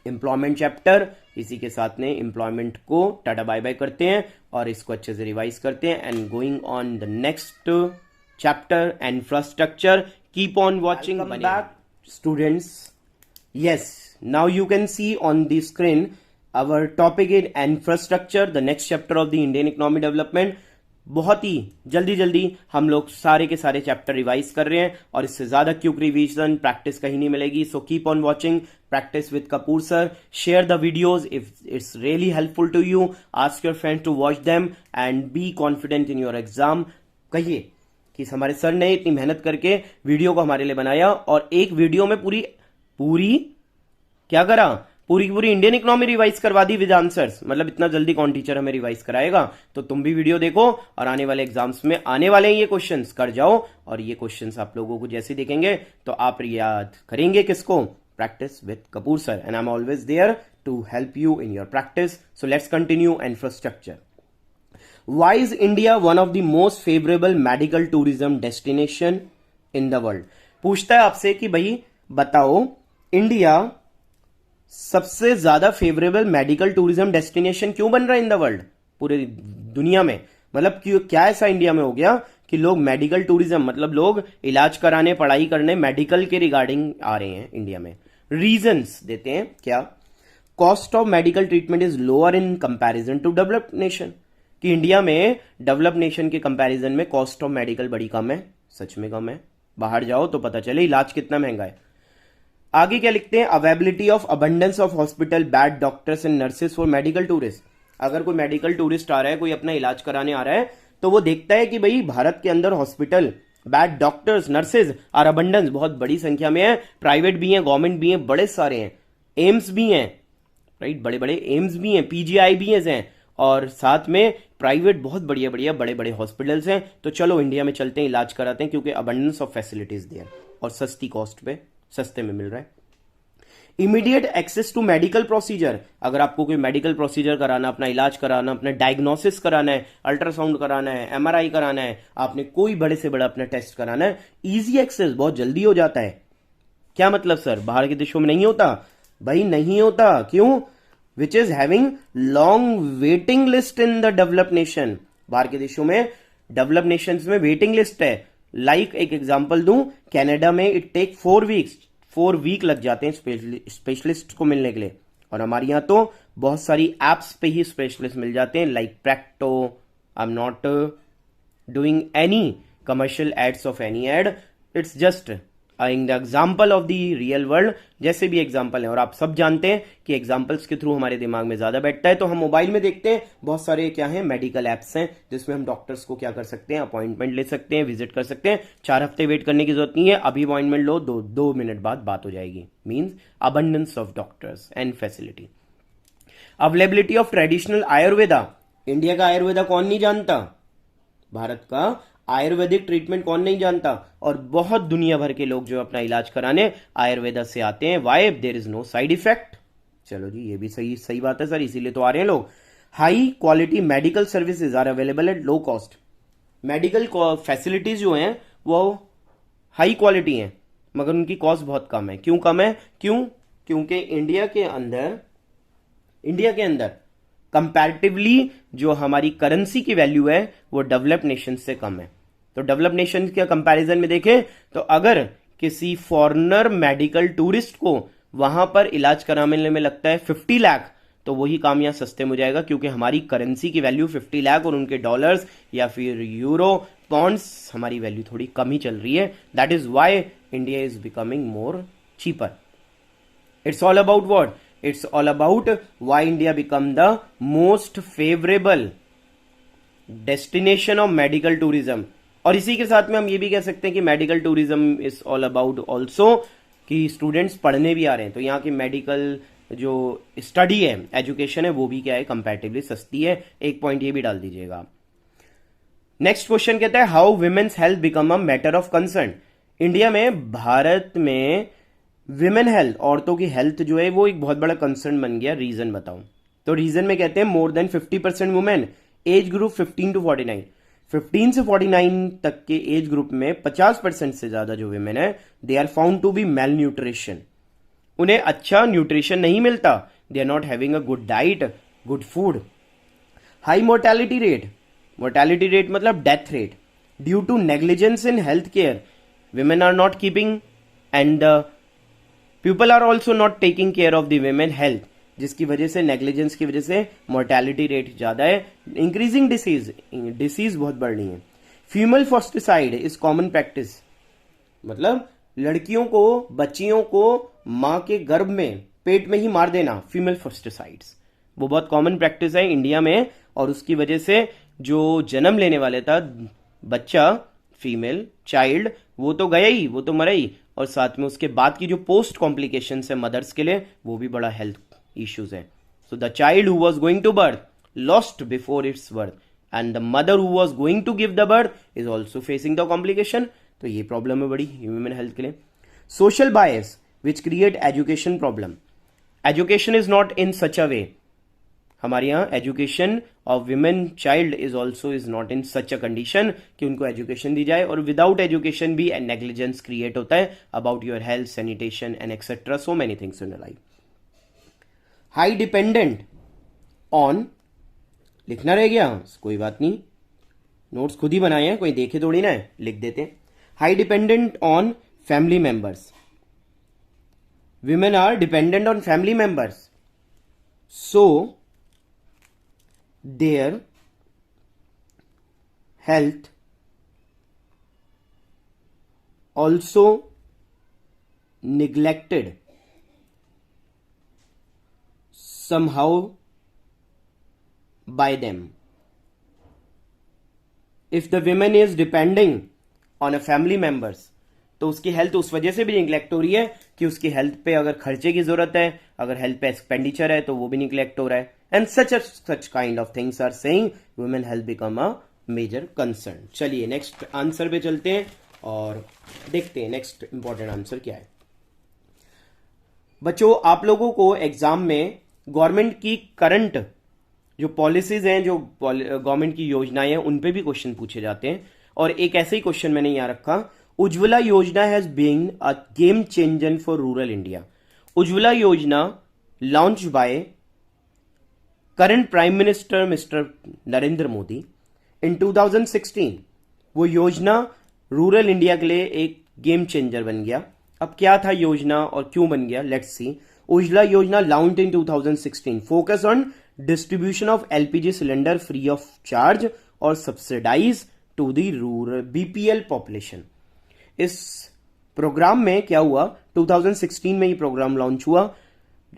employment chapter. इसी के साथ में एम्प्लॉयमेंट को टाटा बाय बाय करते हैं और इसको अच्छे से रिवाइज करते हैं। And going on the next chapter, infrastructure. Keep on watching back students. Yes, now you can C on the screen our topic in infrastructure, the next chapter of the Indian economy development। बहुत ही जल्दी जल्दी हम लोग सारे के सारे chapter revise कर रहे हैं और इससे ज्यादा क्विक रिवीजन प्रैक्टिस कहीं नहीं मिलेगी। So keep on watching practice with Kapoor sir. Share the videos if it's really helpful to you. Ask your friend to watch them and be confident in your exam. कहिए कि हमारे sir ने इतनी मेहनत करके वीडियो को हमारे लिए बनाया और एक वीडियो में पूरी क्या करा, पूरी की पूरी इंडियन इकोनॉमी रिवाइज करवा दी विद आंसर्स। मतलब इतना जल्दी कौन टीचर हमें रिवाइज कराएगा। तो तुम भी वीडियो देखो और आने वाले एग्जाम्स में आने वाले ये क्वेश्चंस कर जाओ, और ये क्वेश्चंस आप लोगों को जैसे देखेंगे तो आप याद करेंगे किसको, practice with Kapoor sir. And I am always there to help you in your practice. So let's continue infrastructure. Why is India one of the most favorable medical tourism destination in the world? पूछता है आपसे कि भाई बताओ India सबसे ज्यादा favourable medical tourism destination क्यों बन रहा है इन द वर्ल्ड, पूरे दुनिया में। मतलब क्यों, क्या ऐसा इंडिया में हो गया कि लोग मेडिकल टूरिज्म, मतलब लोग इलाज कराने, पढ़ाई करने, मेडिकल के रिगार्डिंग आ रहे हैं इंडिया में। रीजंस देते हैं क्या, cost of medical treatment is lower in comparison to developed nation, कि इंडिया में डेवलप नेशन के कंपैरिजन में कॉस्ट ऑफ मेडिकल बड़ी कम है। सच में कम है, बाहर जाओ तो पता चले इलाज कितना महंगा है। आगे क्या लिखते हैं, availability of abundance of hospital, bad doctors and nurses for medical tourist. अगर कोई मेडिकल टूरिस्ट आ रहा है, कोई अपना इलाज कराने आ रहा है, तो वो देखता है कि भाई भारत के अंदर हॉस्पिटल, बैड डॉक्टर्स, नर्सेज और अबंडेंस बहुत बड़ी संख्या में है। प्राइवेट भी है, गवर्नमेंट भी है, बड़े सारे हैं, एम्स भी हैं, राइट, बड़े बड़े एम्स भी हैं, पीजीआई भी हैं, और साथ में प्राइवेट बहुत बढ़िया बढ़िया बड़े बड़े हॉस्पिटल्स हैं। तो चलो इंडिया में चलते हैं, इलाज कराते हैं, क्योंकि अबंडेंस ऑफ फैसिलिटीज देयर और सस्ती कॉस्ट पे, सस्ते में मिल रहा है। Immediate access to medical procedure, अगर आपको कोई मेडिकल प्रोसीजर कराना, अपना इलाज कराना, अपना डायग्नोसिस कराना है, अल्ट्रासाउंड कराना है, एमआरआई कराना है, आपने कोई बड़े से बड़ा अपना टेस्ट कराना है, इजी एक्सेस, बहुत जल्दी हो जाता है। क्या मतलब सर, बाहर के देशों में नहीं होता? भाई नहीं होता, क्यों? Which is having long waiting list in the developed nation. बाहर के देशों में, डेवलप्ड नेशंस में वेटिंग लिस्ट है। लाइक एक एग्जांपल दूं, कनाडा में इट टेक 4 वीक लग जाते हैं स्पेशलिस्ट को मिलने के लिए, और हमारे यहाँ तो बहुत सारी एप्स पे ही स्पेशलिस्ट मिल जाते हैं, like Practo. I am not doing any commercial ads of any ad, it's just in the example of the real world, जैसे भी एग्जाम्पल है। और आप सब जानते हैं कि एग्जाम्पल्स के थ्रू हमारे दिमाग में ज्यादा बैठता है। तो हम मोबाइल में देखते हैं बहुत सारे क्या है, मेडिकल एप्स हैं, जिसमें हम डॉक्टर्स को क्या कर सकते हैं, अपॉइंटमेंट ले सकते हैं, विजिट कर सकते हैं। 4 हफ्ते वेट करने की जरूरत नहीं है, अभी अपॉइंटमेंट लो, 2 मिनट बाद बात हो जाएगी। Means abundance of doctors and facility. Availability of traditional Ayurveda, India का आयुर्वेदा कौन नहीं जानता, भारत का आयुर्वेदिक ट्रीटमेंट कौन नहीं जानता, और बहुत दुनिया भर के लोग जो अपना इलाज कराने आयुर्वेदा से आते हैं। Why? There is no side effect. चलो जी, ये भी सही बात है सर, इसीलिए तो आ रहे हैं लोग। High quality medical services are available at low cost, medical facilities जो हैं वो हाई क्वालिटी हैं, मगर उनकी कॉस्ट बहुत कम है। क्यों कम है? क्योंकि इंडिया के अंदर कंपैरेटिवली जो हमारी करेंसी की वैल्यू है वो डेवलप्ड नेशन से कम है। तो डेवलप्ड नेशन के कंपैरिजन में देखें तो अगर किसी फॉरेनर मेडिकल टूरिस्ट को वहां पर इलाज कराने में लगता है 50 लाख, तो वही काम यहाँ सस्ते में हो जाएगा, क्योंकि हमारी करेंसी की वैल्यू 50 लाख और उनके डॉलर्स या फिर यूरो पॉन्ड्स हमारी वैल्यू थोड़ी कम ही चल रही है. That is why India is becoming more cheaper. It's all about what? It's all about why India become the most favorable destination of medical tourism. और इसी के साथ में हम ये भी कह सकते हैं कि medical tourism is all about also कि स्टूडेंट्स पढ़ने भी आ रहे हैं, तो यहाँ की मेडिकल जो स्टडी है, एजुकेशन है, वो भी क्या है, कंपैरेटिवली सस्ती है. एक पॉइंट ये भी डाल दीजिएगा. नेक्स्ट क्वेश्चन कहता है how women's health become a matter of concern. India में, भारत में विमेन हेल्थ, औरतों की हेल्थ जो है वो एक बहुत बड़ा कंसर्न बन गया. रीजन बताओ. तो रीजन में कहते हैं more then 50% women age group 15 to 49, 15 से 49 तक के एज ग्रुप में 50% से ज्यादा जो विमेन है they are found to be malnutrition. उन्हें अच्छा न्यूट्रिशन नहीं मिलता. They are not having a good diet, good food. High mortality rate, mortality rate मतलब death rate, due to negligence in health care. Women are not keeping and people are also not taking care of the women health, जिसकी वजह से, negligence की वजह से mortality rate ज्यादा है. Increasing disease, disease बहुत बढ़ रही है. फीमेल फर्स्टिसाइड इज कॉमन प्रैक्टिस, मतलब लड़कियों को, बच्चियों को मां के गर्भ में, पेट में ही मार देना, फीमेल फर्स्टिसाइड्स, वो बहुत कॉमन प्रैक्टिस है इंडिया में. और उसकी वजह से जो जन्म लेने वाले था बच्चा, फीमेल चाइल्ड, वो तो गया ही, वो तो मरा ही, और साथ में उसके बाद की जो पोस्ट कॉम्प्लिकेशन है मदर्स के लिए, वो भी बड़ा हेल्थ इश्यूज है. So the child who was going to birth lost before its birth and the mother who was going to give the birth is also facing the complication. तो ये problem है बड़ी ह्यूमन हेल्थ के लिए. Social bias which create education problem. Education is not in such a way, हमारे यहाँ education of women child is also is not in such a condition कि उनको एजुकेशन दी जाए. और विदाउट एजुकेशन भी नेग्लिजेंस क्रिएट होता है about your health, sanitation and etcetera, so many things in life. High dependent on, लिखना रह गया, कोई बात नहीं, नोट्स खुद ही बनाए हैं, कोई देखे थोड़ी ना है, लिख देते हैं. High dependent on family members. Women are dependent on family members, so their health also neglected somehow by them. If the woman is depending on a family members, तो उसकी हेल्थ उस वजह से भी निग्लेक्ट हो रही है कि उसकी हेल्थ पे अगर खर्चे की जरूरत है, अगर हेल्थ पे एक्सपेंडिचर है, तो वो भी निग्लेक्ट हो रहा है. And such kind of things are saying women health become a major concern. चलिए नेक्स्ट आंसर पे चलते हैं और देखते हैं नेक्स्ट इंपॉर्टेंट आंसर क्या है. बच्चों, आप लोगों को एग्जाम में गवर्नमेंट की करंट जो पॉलिसीज हैं, जो गवर्नमेंट की योजनाएं हैं, उन पे भी क्वेश्चन पूछे जाते हैं. और एक ऐसे ही क्वेश्चन मैंने यहां रखा, Ujjwala Yojana has been a game changer for rural India. Ujjwala Yojana launch by current prime minister mister Narendra Modi in 2016. वो योजना रूरल इंडिया के लिए एक गेम चेंजर बन गया. अब क्या था योजना और क्यों बन गया, let's see. Ujjwala Yojana launch in 2016, focus on distribution of LPG cylinder free of charge और subsidize to the rural BPL population. इस प्रोग्राम में क्या हुआ, 2016 में ये प्रोग्राम लॉन्च हुआ.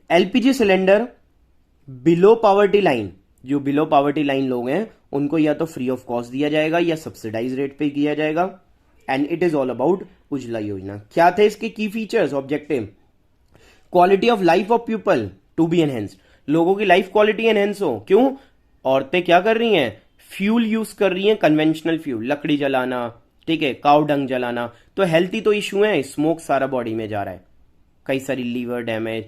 LPG cylinder below poverty line, जो बिलो पॉवर्टी लाइन लोग हैं उनको या तो फ्री ऑफ कॉस्ट दिया जाएगा या सब्सिडाइज रेट पे दिया जाएगा. And it is all about Ujjwala Yojana. क्या थे इसके की features, objective? Quality of life of people to be enhanced, लोगों की लाइफ क्वालिटी एनहेंस हो. क्यों? औरतें क्या कर रही हैं, फ्यूल यूज कर रही हैं, कन्वेंशनल फ्यूल, लकड़ी जलाना, ठीक है, काउ डंग जलाना. तो हेल्थी तो इशू है, स्मोक सारा बॉडी में जा रहा है, कई सारी लीवर डैमेज,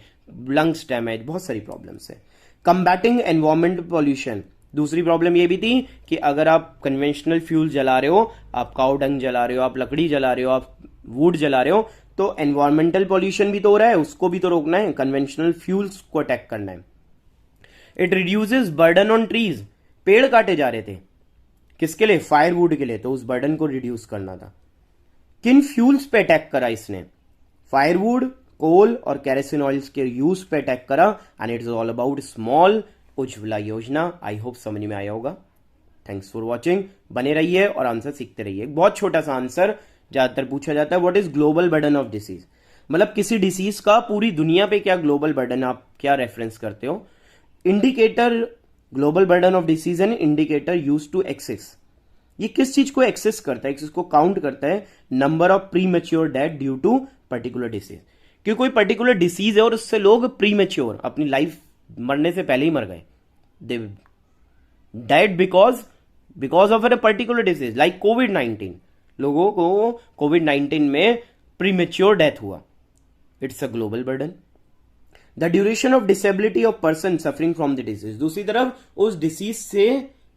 लंग्स डैमेज, बहुत सारी प्रॉब्लम्स है. कंबैटिंग एनवायरमेंट पॉल्यूशन, दूसरी प्रॉब्लम ये भी थी कि अगर आप कन्वेंशनल फ्यूल जला रहे हो, आप काउ डंग जला रहे हो, आप लकड़ी जला रहे हो, आप वुड जला रहे हो, तो एनवायरमेंटल पॉल्यूशन भी तो हो रहा है, उसको भी तो रोकना है, कन्वेंशनल फ्यूल्स को अटैक करना है. It reduces burden on trees, पेड़ काटे जा रहे थे, किसके लिए, फायरवुड के लिए, तो उस बर्डन को रिड्यूस करना था. किन फ्यूल्स पे अटैक करा इसने, फायरवुड, कोल और कैरोसिन ऑयल्स के यूज पे अटैक करा and it is all about small Ujjwala योजना। आई होप समझ में आया होगा। Thanks for watching. बने रहिए और आंसर सीखते रहिए। एक बहुत छोटा सा आंसर ज्यादातर पूछा जाता है, what is global burden of disease, मतलब किसी डिसीज का पूरी दुनिया पे क्या ग्लोबल बर्डन, आप क्या रेफरेंस करते हो। Indicator global burden of disease and indicator use to access, ये किस चीज को एक्सेस करता है, किस को काउंट करता है, number of premature death due to particular disease. क्योंकि कोई पर्टिकुलर डिसीज है और उससे लोग प्री मेच्योर अपनी लाइफ मरने से पहले ही मर गए, they died because of a particular disease like कोविड-19। लोगों को कोविड-19 में प्रीमेच्योर डेथ हुआ। It's a global burden. The duration of disability of person suffering from the disease, दूसरी तरफ उस डिसीज से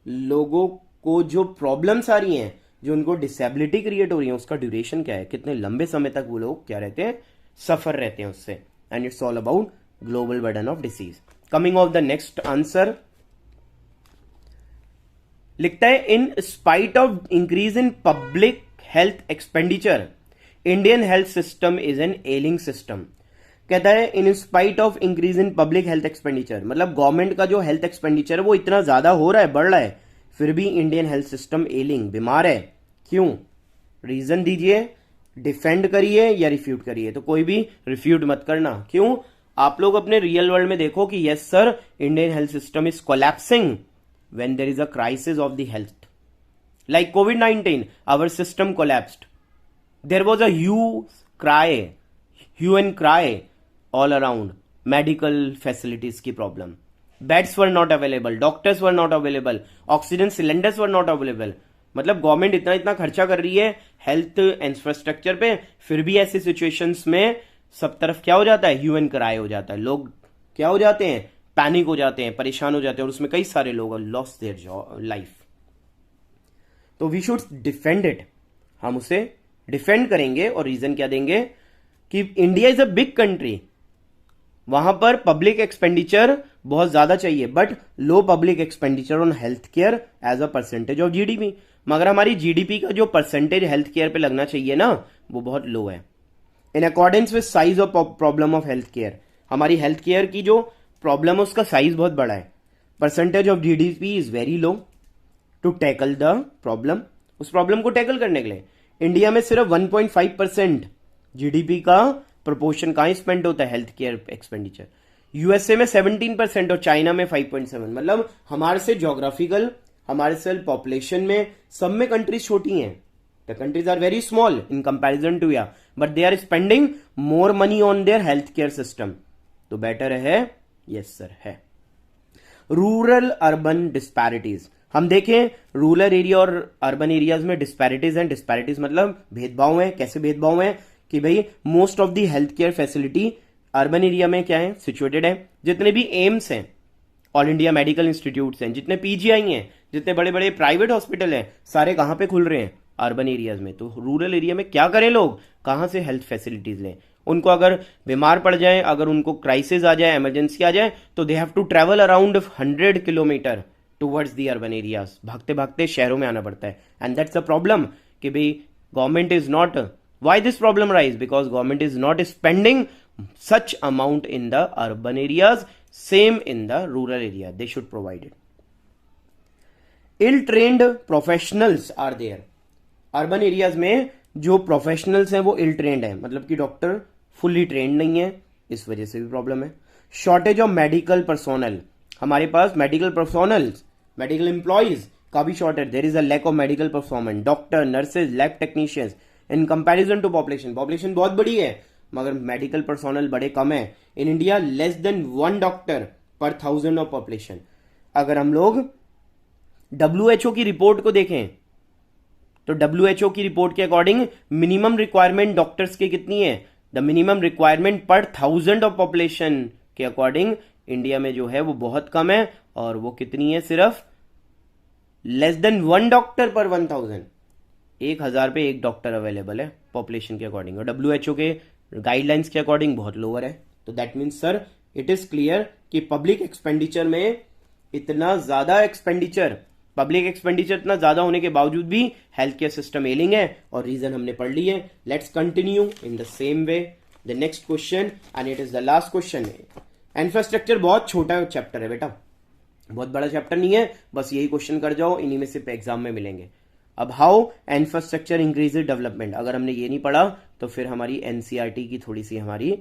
लोगों को जो प्रॉब्लम्स आ रही हैं, जो उनको डिसेबिलिटी क्रिएट हो रही है, उसका ड्यूरेशन क्या है, कितने लंबे समय तक वो लोग क्या रहते हैं, सफर रहते हैं उससे। And it's all about global burden of disease. Coming of the next answer, लिखता है in spite of increase in public health expenditure Indian health system is an ailing system. कहता है in spite of increase in public health expenditure, मतलब government का जो health expenditure है वो इतना ज्यादा हो रहा है, बढ़ रहा है, फिर भी इंडियन हेल्थ सिस्टम एलिंग, बीमार है। क्यों, रीजन दीजिए, डिफेंड करिए या रिफ्यूट करिए। तो कोई भी रिफ्यूट मत करना। क्यों, आप लोग अपने रियल वर्ल्ड में देखो कि yes sir, Indian health system is collapsing when there is a crisis of the health like COVID-19, our system collapsed. There was a hue and cry all around, medical facilities की problem, beds were not available, doctors were not available, oxygen cylinders were not available। मतलब government इतना इतना खर्चा कर रही है health infrastructure पे, फिर भी ऐसी सिचुएशंस में सब तरफ क्या हो जाता है, ह्यू एंड क्राई हो जाता है। लोग क्या हो जाते हैं, पैनिक हो जाते हैं, परेशान हो जाते हैं, और उसमें कई सारे लोग लॉस देयर लाइफ। तो वी शुड डिफेंड इट, हम उसे डिफेंड करेंगे। और रीजन क्या देंगे कि India is a big country, वहां पर पब्लिक एक्सपेंडिचर बहुत ज्यादा चाहिए, but low public expenditure on health care as a percentage of GDP. मगर हमारी जीडीपी का जो परसेंटेज हेल्थ केयर पे लगना चाहिए ना, वो बहुत लो है। In accordance with size of problem of health care, हमारी हेल्थ केयर की जो प्रॉब्लम है उसका साइज बहुत बड़ा है। Percentage of GDP is very low to tackle the problem. उस प्रॉब्लम को टैकल करने के लिए इंडिया में सिर्फ 1.5% जीडीपी का प्रोपोर्शन कहां स्पेंड होता है, हेल्थ केयर एक्सपेंडिचर। यूएसए में 17% और चाइना में 5.7। मतलब हमारे से ज्योग्राफिकल, हमारे से पॉपुलेशन में, सब में कंट्रीज छोटी हैं। The countries are very small in comparison to या, but they are spending more money on their health care system. तो बेटर है, यस सर है। रूरल अर्बन डिस्पैरिटीज, हम देखें रूरल एरिया और अर्बन एरियाज में डिस्पैरिटीज हैं। डिस्पैरिटीज मतलब भेदभाव है। कैसे भेदभाव है कि भाई most of the health care facility urban area में क्या है, सिचुएटेड है। जितने भी एम्स हैं, ऑल इंडिया मेडिकल इंस्टीट्यूट्स हैं, जितने पीजीआई हैं, जितने बड़े बड़े प्राइवेट हॉस्पिटल हैं, सारे कहां पे खुल रहे हैं, अर्बन एरियाज में। तो रूरल एरिया में क्या करें लोग, कहां से हेल्थ फैसिलिटीज लें। उनको अगर बीमार पड़ जाए, अगर उनको क्राइसिस आ जाए, इमरजेंसी आ जाए, तो they have to travel around 100 kilometre towards the urban areas. भागते भागते शहरों में आना पड़ता है। एंड दैट्स अ प्रॉब्लम कि भाई government is not, why this problem rise, because government is not spending such amount in the urban areas, same in the rural area. They should provide it. Ill-trained professionals are there. Urban areas में जो professionals हैं वो ill-trained हैं, मतलब कि doctor fully trained नहीं है, इस वजह से भी प्रॉब्लम है। Shortage of medical personnel, हमारे पास medical personnel, medical employees का भी shortage. There is a lack of medical personnel, doctor, nurses, lab technicians in comparison to population. Population बहुत बड़ी है मगर मेडिकल पर्सोनल बड़े कम है। In India less than 1 doctor पर 1000 ऑफ पॉपुलेशन। अगर हम लोग WHO की रिपोर्ट को देखें तो WHO की रिपोर्ट के अकॉर्डिंग मिनिमम रिक्वायरमेंट डॉक्टर्स की कितनी है, द मिनिमम रिक्वायरमेंट पर 1000 ऑफ पॉपुलेशन के अकॉर्डिंग इंडिया में जो है वो बहुत कम है। और वो कितनी है, सिर्फ लेस देन 1 डॉक्टर पर 1000। 1000 पे 1 डॉक्टर अवेलेबल है पॉपुलेशन के अकॉर्डिंग, और WHO के गाइडलाइंस के अकॉर्डिंग बहुत लोअर है। तो that means sir it is clear कि पब्लिक एक्सपेंडिचर में इतना ज्यादा एक्सपेंडिचर, पब्लिक एक्सपेंडिचर इतना ज्यादा होने के बावजूद भी हेल्थ केयर सिस्टम एलिंग है। और रीजन हमने पढ़ ली है। Let's continue in the same way. The next question and it is the last question. Infrastructure बहुत छोटा चैप्टर है बेटा, बहुत बड़ा चैप्टर नहीं है, बस यही क्वेश्चन कर जाओ, इन्हीं में से एग्जाम में मिलेंगे. अब हाउ इंफ्रास्ट्रक्चर इंक्रीजेज डेवलपमेंट, अगर हमने ये नहीं पढ़ा तो फिर हमारी एनसीईआरटी की थोड़ी सी हमारी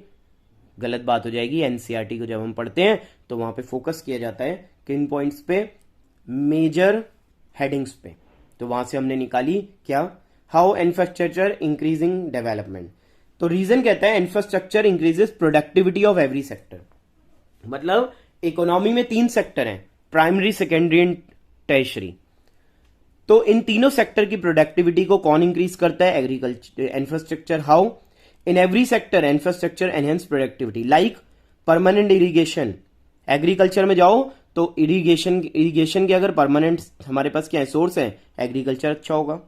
गलत बात हो जाएगी. एनसीईआरटी को जब हम पढ़ते हैं तो वहां पे फोकस किया जाता है किन पॉइंट्स पे, मेजर हेडिंग्स पे. तो वहां से हमने निकाली क्या, हाउ इंफ्रास्ट्रक्चर इंक्रीजिंग डेवलपमेंट. तो रीजन कहता है infrastructure increases productivity of every sector. मतलब इकोनॉमी में 3 सेक्टर हैं, प्राइमरी, सेकेंडरी एंड टर्शियरी. तो इन तीनों सेक्टर की प्रोडक्टिविटी को कौन इंक्रीज करता है, agriculture. Infrastructure, how in every sector infrastructure enhance productivity, like permanent irrigation. Agriculture में जाओ तो इरिगेशन के अगर परमानेंट हमारे पास क्या है, सोर्स है, एग्रीकल्चर अच्छा होगा.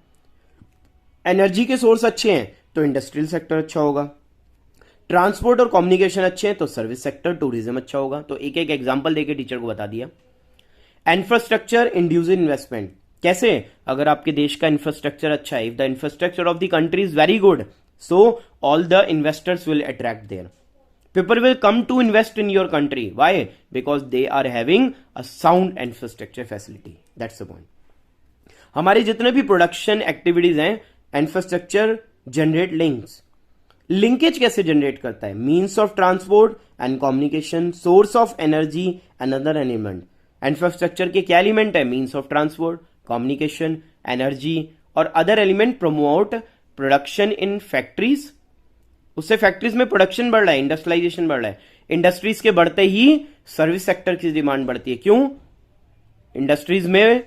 एनर्जी के सोर्स अच्छे हैं तो इंडस्ट्रियल सेक्टर अच्छा होगा. ट्रांसपोर्ट और कम्युनिकेशन अच्छे हैं तो सर्विस सेक्टर, टूरिज्म अच्छा होगा. तो एक एक एग्जांपल देके टीचर को बता दिया. इंफ्रास्ट्रक्चर इंड्यूस इन्वेस्टमेंट, कैसे, अगर आपके देश का इंफ्रास्ट्रक्चर अच्छा है, if the infrastructure of the country is very good, so all the investors will attract there. People will come to invest in your country. Why? Because they are having a sound infrastructure facility. That's the point. हमारे जितने भी production activities हैं, infrastructure generate links. Linkage कैसे generate करता है, means of transport and communication, source of energy and other element. Infrastructure के क्या element है, means of transport, communication, energy और other element. Promote production in factories, उससे factories में प्रोडक्शन बढ़ रहा है, इंडस्ट्रियलाइजेशन बढ़ रहा है. इंडस्ट्रीज के बढ़ते ही सर्विस सेक्टर की डिमांड बढ़ती है. क्यों, इंडस्ट्रीज में,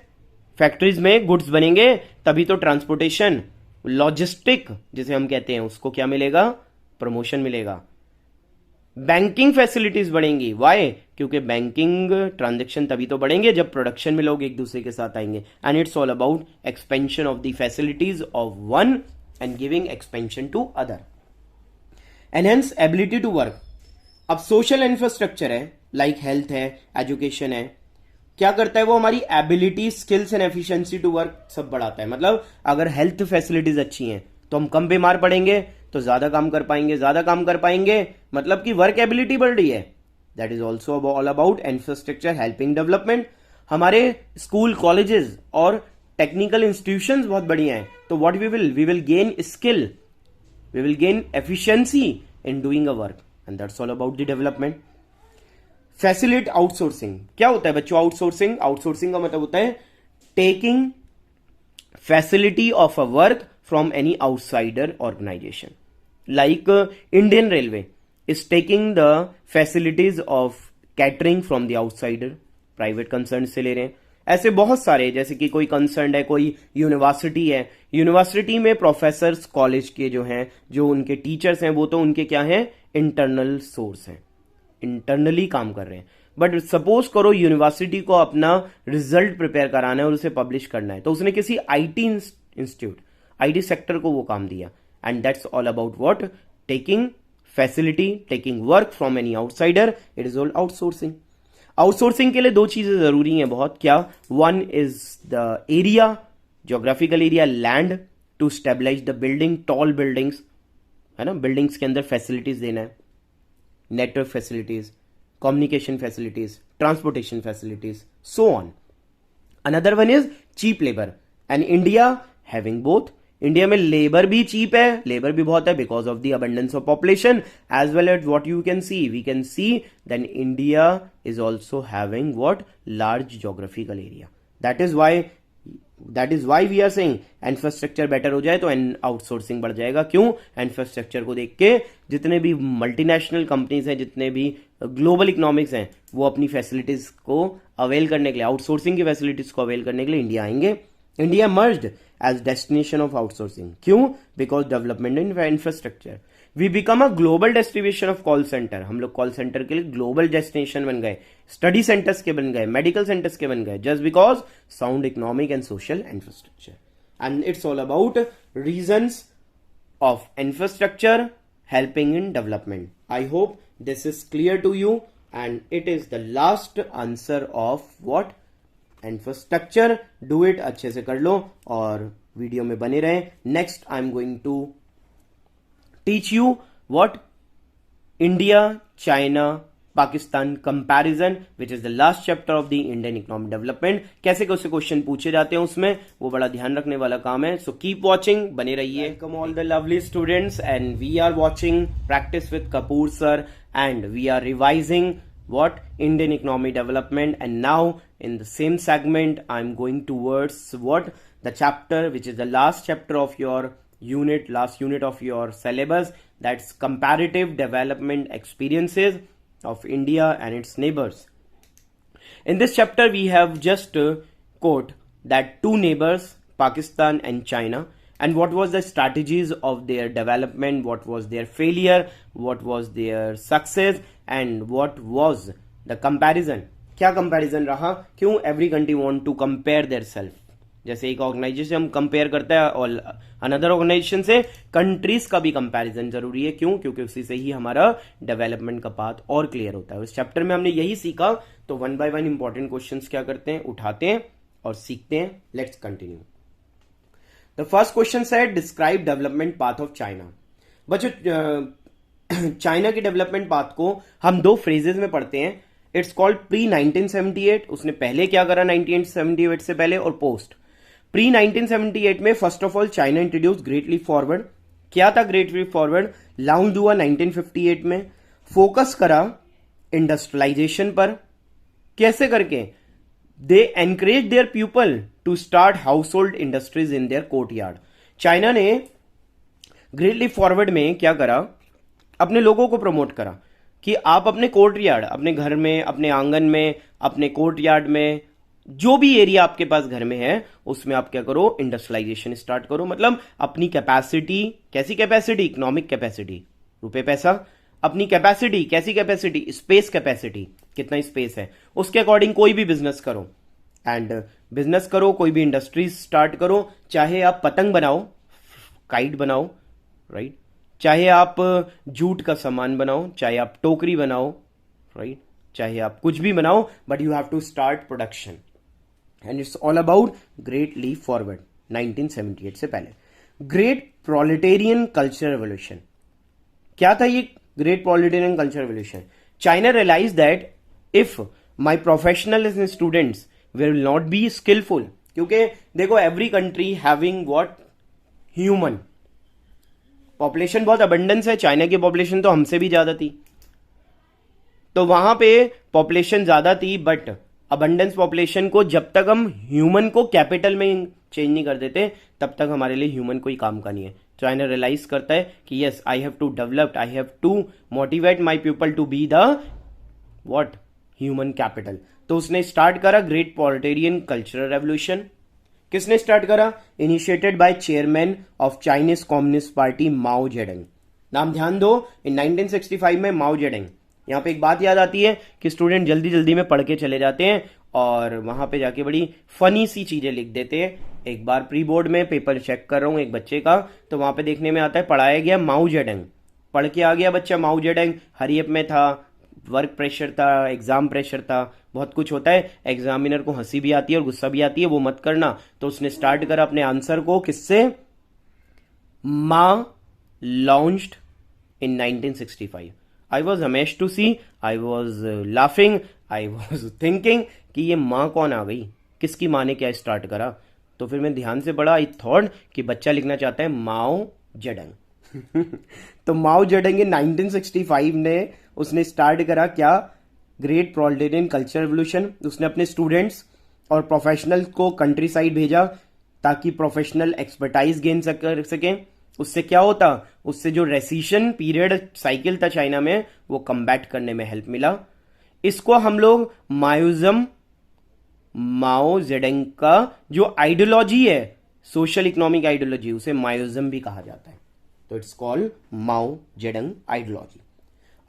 फैक्ट्रीज में गुड्स बनेंगे तभी तो ट्रांसपोर्टेशन, लॉजिस्टिक जिसे हम कहते हैं, उसको क्या मिलेगा, प्रमोशन मिलेगा. बैंकिंग फैसिलिटीज बढ़ेंगी. वाई, क्योंकि बैंकिंग ट्रांजेक्शन तभी तो बढ़ेंगे जब प्रोडक्शन में लोग एक दूसरे के साथ आएंगे. And it's all about expansion of the facilities of one and giving expansion to other. Enhance ability to work. अब सोशल इंफ्रास्ट्रक्चर है, लाइक हेल्थ है, एजुकेशन है, क्या करता है वो, हमारी ability, skills and efficiency to work सब बढ़ाता है. मतलब अगर हेल्थ फैसिलिटीज अच्छी हैं तो हम कम बीमार पड़ेंगे, तो ज्यादा काम कर पाएंगे, ज्यादा काम कर पाएंगे मतलब कि वर्क एबिलिटी बढ़ रही है. That is also all about infrastructure helping development. हमारे स्कूल, कॉलेजेस और टेक्निकल इंस्टीट्यूशंस बहुत बढ़िया हैं, तो what we will gain skill, we will gain efficiency in doing a work, and that's all about the development. Facilitate outsourcing. क्या होता है बच्चों आउटसोर्सिंग? आउटसोर्सिंग का मतलब होता है taking facility of a work from any outsider organization. Like Indian Railway is taking the facilities of catering from the outsider, private concern से ले रहे हैं. ऐसे बहुत सारे, जैसे कि कोई कंसर्न है, कोई यूनिवर्सिटी है, यूनिवर्सिटी में प्रोफेसर्स कॉलेज के जो हैं, जो उनके टीचर्स हैं, वो तो उनके क्या हैं, इंटरनल सोर्स हैं, इंटरनली काम कर रहे हैं. बट सपोज करो यूनिवर्सिटी को अपना रिजल्ट प्रिपेयर कराना है और उसे पब्लिश करना है, तो उसने किसी आईटी इंस्टीट्यूट, आईटी सेक्टर को वो काम दिया. And that's all about what, taking facility, taking work from any outsider. It is all outsourcing. Outsourcing के लिए 2 चीजें जरूरी हैं बहुत. क्या, one is the area, geographical area, land to stabilise the building, tall buildings है ना, बिल्डिंग्स के अंदर फैसिलिटीज देना है, network facilities, communication facilities, transportation facilities, so on. Another one is cheap labour, and India having both. India में labour भी cheap है, labour भी बहुत है, because of the abundance of population as well as what you can see, we can see then India is also having what, large geographical area. That is why we are saying infrastructure better हो जाए तो outsourcing बढ़ जाएगा. क्यों, infrastructure को देख के जितने भी मल्टीनेशनल कंपनीज हैं, जितने भी ग्लोबल इकोनॉमिक्स हैं, वो अपनी फैसिलिटीज को अवेल करने के लिए, आउटसोर्सिंग की फैसिलिटीज को अवेल करने के लिए इंडिया आएंगे. India merged as destination of outsourcing. क्यों, because development in infrastructure. We become a global destination of call center. हम लोग कॉल सेंटर के लिए ग्लोबल डेस्टिनेशन बन गए, स्टडी सेंटर्स के बन गए, मेडिकल सेंटर्स के बन गए, just because sound economic and social infrastructure. And it's all about reasons of infrastructure helping in development. I hope this is clear to you and it is the last answer of what, infrastructure. Do it, अच्छे से कर लो और video में बने रहें. Next I am going to teach you what India China Pakistan comparison which is the last chapter of the Indian economic development. कैसे कैसे क्वेश्चन पूछे जाते हैं उसमें, वो बड़ा ध्यान रखने वाला काम है। सो कीप वॉचिंग, बने रहिए। Welcome all the lovely students and we are watching practice with Kapoor sir and we are revising what Indian economic development, and now in the same segment I'm going towards what the chapter which is the last chapter of your unit, last unit of your syllabus, that's comparative development experiences of India and its neighbors. In this chapter we have just quote that two neighbors, Pakistan and China, and what was the strategies of their development, what was their failure, what was their success, and what was the comparison. क्या comparison रहा, क्यों every country want to compare their self. जैसे एक organisation से हम compare करते हैं और अनदर ऑर्गेनाइजेशन से, कंट्रीज का भी कंपैरिजन जरूरी है। क्यों? क्योंकि उसी से ही हमारा डेवलपमेंट का पाथ और क्लियर होता है। इस चैप्टर में हमने यही सीखा, तो one by one important questions क्या करते हैं, उठाते हैं और सीखते हैं। Let's continue. The first question said describe development path of China. बच्चों चाइना के डेवलपमेंट पाथ को हम दो फ्रेजेस में पढ़ते हैं। इट्स कॉल्ड प्री 1978, उसने पहले क्या करा 1978 से पहले, और पोस्ट। प्री 1978 में first of all China introduce great leap forward. क्या था ग्रेट लीप फॉरवर्ड? लॉन्च हुआ 1958 में, फोकस करा इंडस्ट्रियलाइजेशन पर। कैसे करके? They encourage their people to start household industries in their courtyard. China ने ग्रेट लीप फॉरवर्ड में क्या करा, अपने लोगों को प्रमोट करा कि आप अपने कोर्टयार्ड, अपने घर में, अपने आंगन में, अपने कोर्टयार्ड में, जो भी एरिया आपके पास घर में है उसमें आप क्या करो, इंडस्ट्रियलाइजेशन स्टार्ट करो। मतलब अपनी कैपेसिटी, कैसी कैपेसिटी? इकोनॉमिक कैपेसिटी, रुपए पैसा। अपनी कैपेसिटी, कैसी कैपेसिटी? स्पेस कैपेसिटी, कितना स्पेस है उसके अकॉर्डिंग कोई भी बिजनेस करो। एंड बिजनेस करो, कोई भी इंडस्ट्रीज स्टार्ट करो, चाहे आप पतंग बनाओ, काइट बनाओ, राइट, चाहे आप जूट का सामान बनाओ, चाहे आप टोकरी बनाओ, राइट, चाहे आप कुछ भी बनाओ, but you have to start production. And it's all about great leap forward 1978 से पहले। Great proletarian culture revolution. क्या था ये great proletarian culture revolution? China realise that if my professional students will not be skilful, क्योंकि देखो every country having what, human population, बहुत abundance है। China की पॉपुलेशन तो हमसे भी ज्यादा थी, तो वहां पे पॉपुलेशन ज्यादा थी, बट अबंडेंस पॉपुलेशन को जब तक हम ह्यूमन को कैपिटल में चेंज नहीं कर देते तब तक हमारे लिए ह्यूमन कोई काम का नहीं है। चाइना रियलाइज करता है कि yes I have to develop, I have to motivate my people to be the what, human capital. तो उसने स्टार्ट करा ग्रेट प्रोलेटेरियन कल्चरल रेवोल्यूशन। किसने स्टार्ट करा? Initiated by chairman of Chinese Communist Party Mao Zedong. नाम ध्यान दो, इन 1965 में माओ जेडंग। यहां पे एक बात याद आती है कि स्टूडेंट जल्दी जल्दी में पढ़ के चले जाते हैं और वहां पे जाके बड़ी फनी सी चीजें लिख देते हैं। एक बार प्री बोर्ड में पेपर चेक कर रहा हूं एक बच्चे का, तो वहां पे देखने में आता है पढ़ाया गया माओ जेडंग, पढ़ के आ गया बच्चा माओ जेडंग। हरियप में था, वर्क प्रेशर था, एग्जाम प्रेशर था, बहुत कुछ होता है। एग्जामिनर को हंसी भी आती है और गुस्सा भी आती है, वो मत करना। तो उसने स्टार्ट करा अपने आंसर को किससे? Mao launched in 1965। I was amazed to see, I was laughing, I was thinking कि ये माँ कौन आ गई, किसकी माँ ने क्या स्टार्ट करा। तो फिर मैं ध्यान से पढ़ा, आई थॉट कि बच्चा लिखना चाहता है माओ जेडंग। तो माओ जेडंग in 1965 ने उसने स्टार्ट करा क्या? Great proletarian culture revolution. उसने अपने स्टूडेंट्स और प्रोफेशनल को कंट्री साइड भेजा ताकि प्रोफेशनल एक्सपर्टाइज गेन कर सकें। उससे क्या होता? उससे जो रेसिशन पीरियड साइकिल था चाइना में, वो कम्बैट करने में हेल्प मिला। इसको हम लोग माओइज्म, माओ जेडंग का जो आइडियोलॉजी है, सोशल इकोनॉमिक आइडियोलॉजी, उसे माओइज्म भी कहा जाता है। तो इट्स कॉल्ड माओ जेडंग आइडियोलॉजी।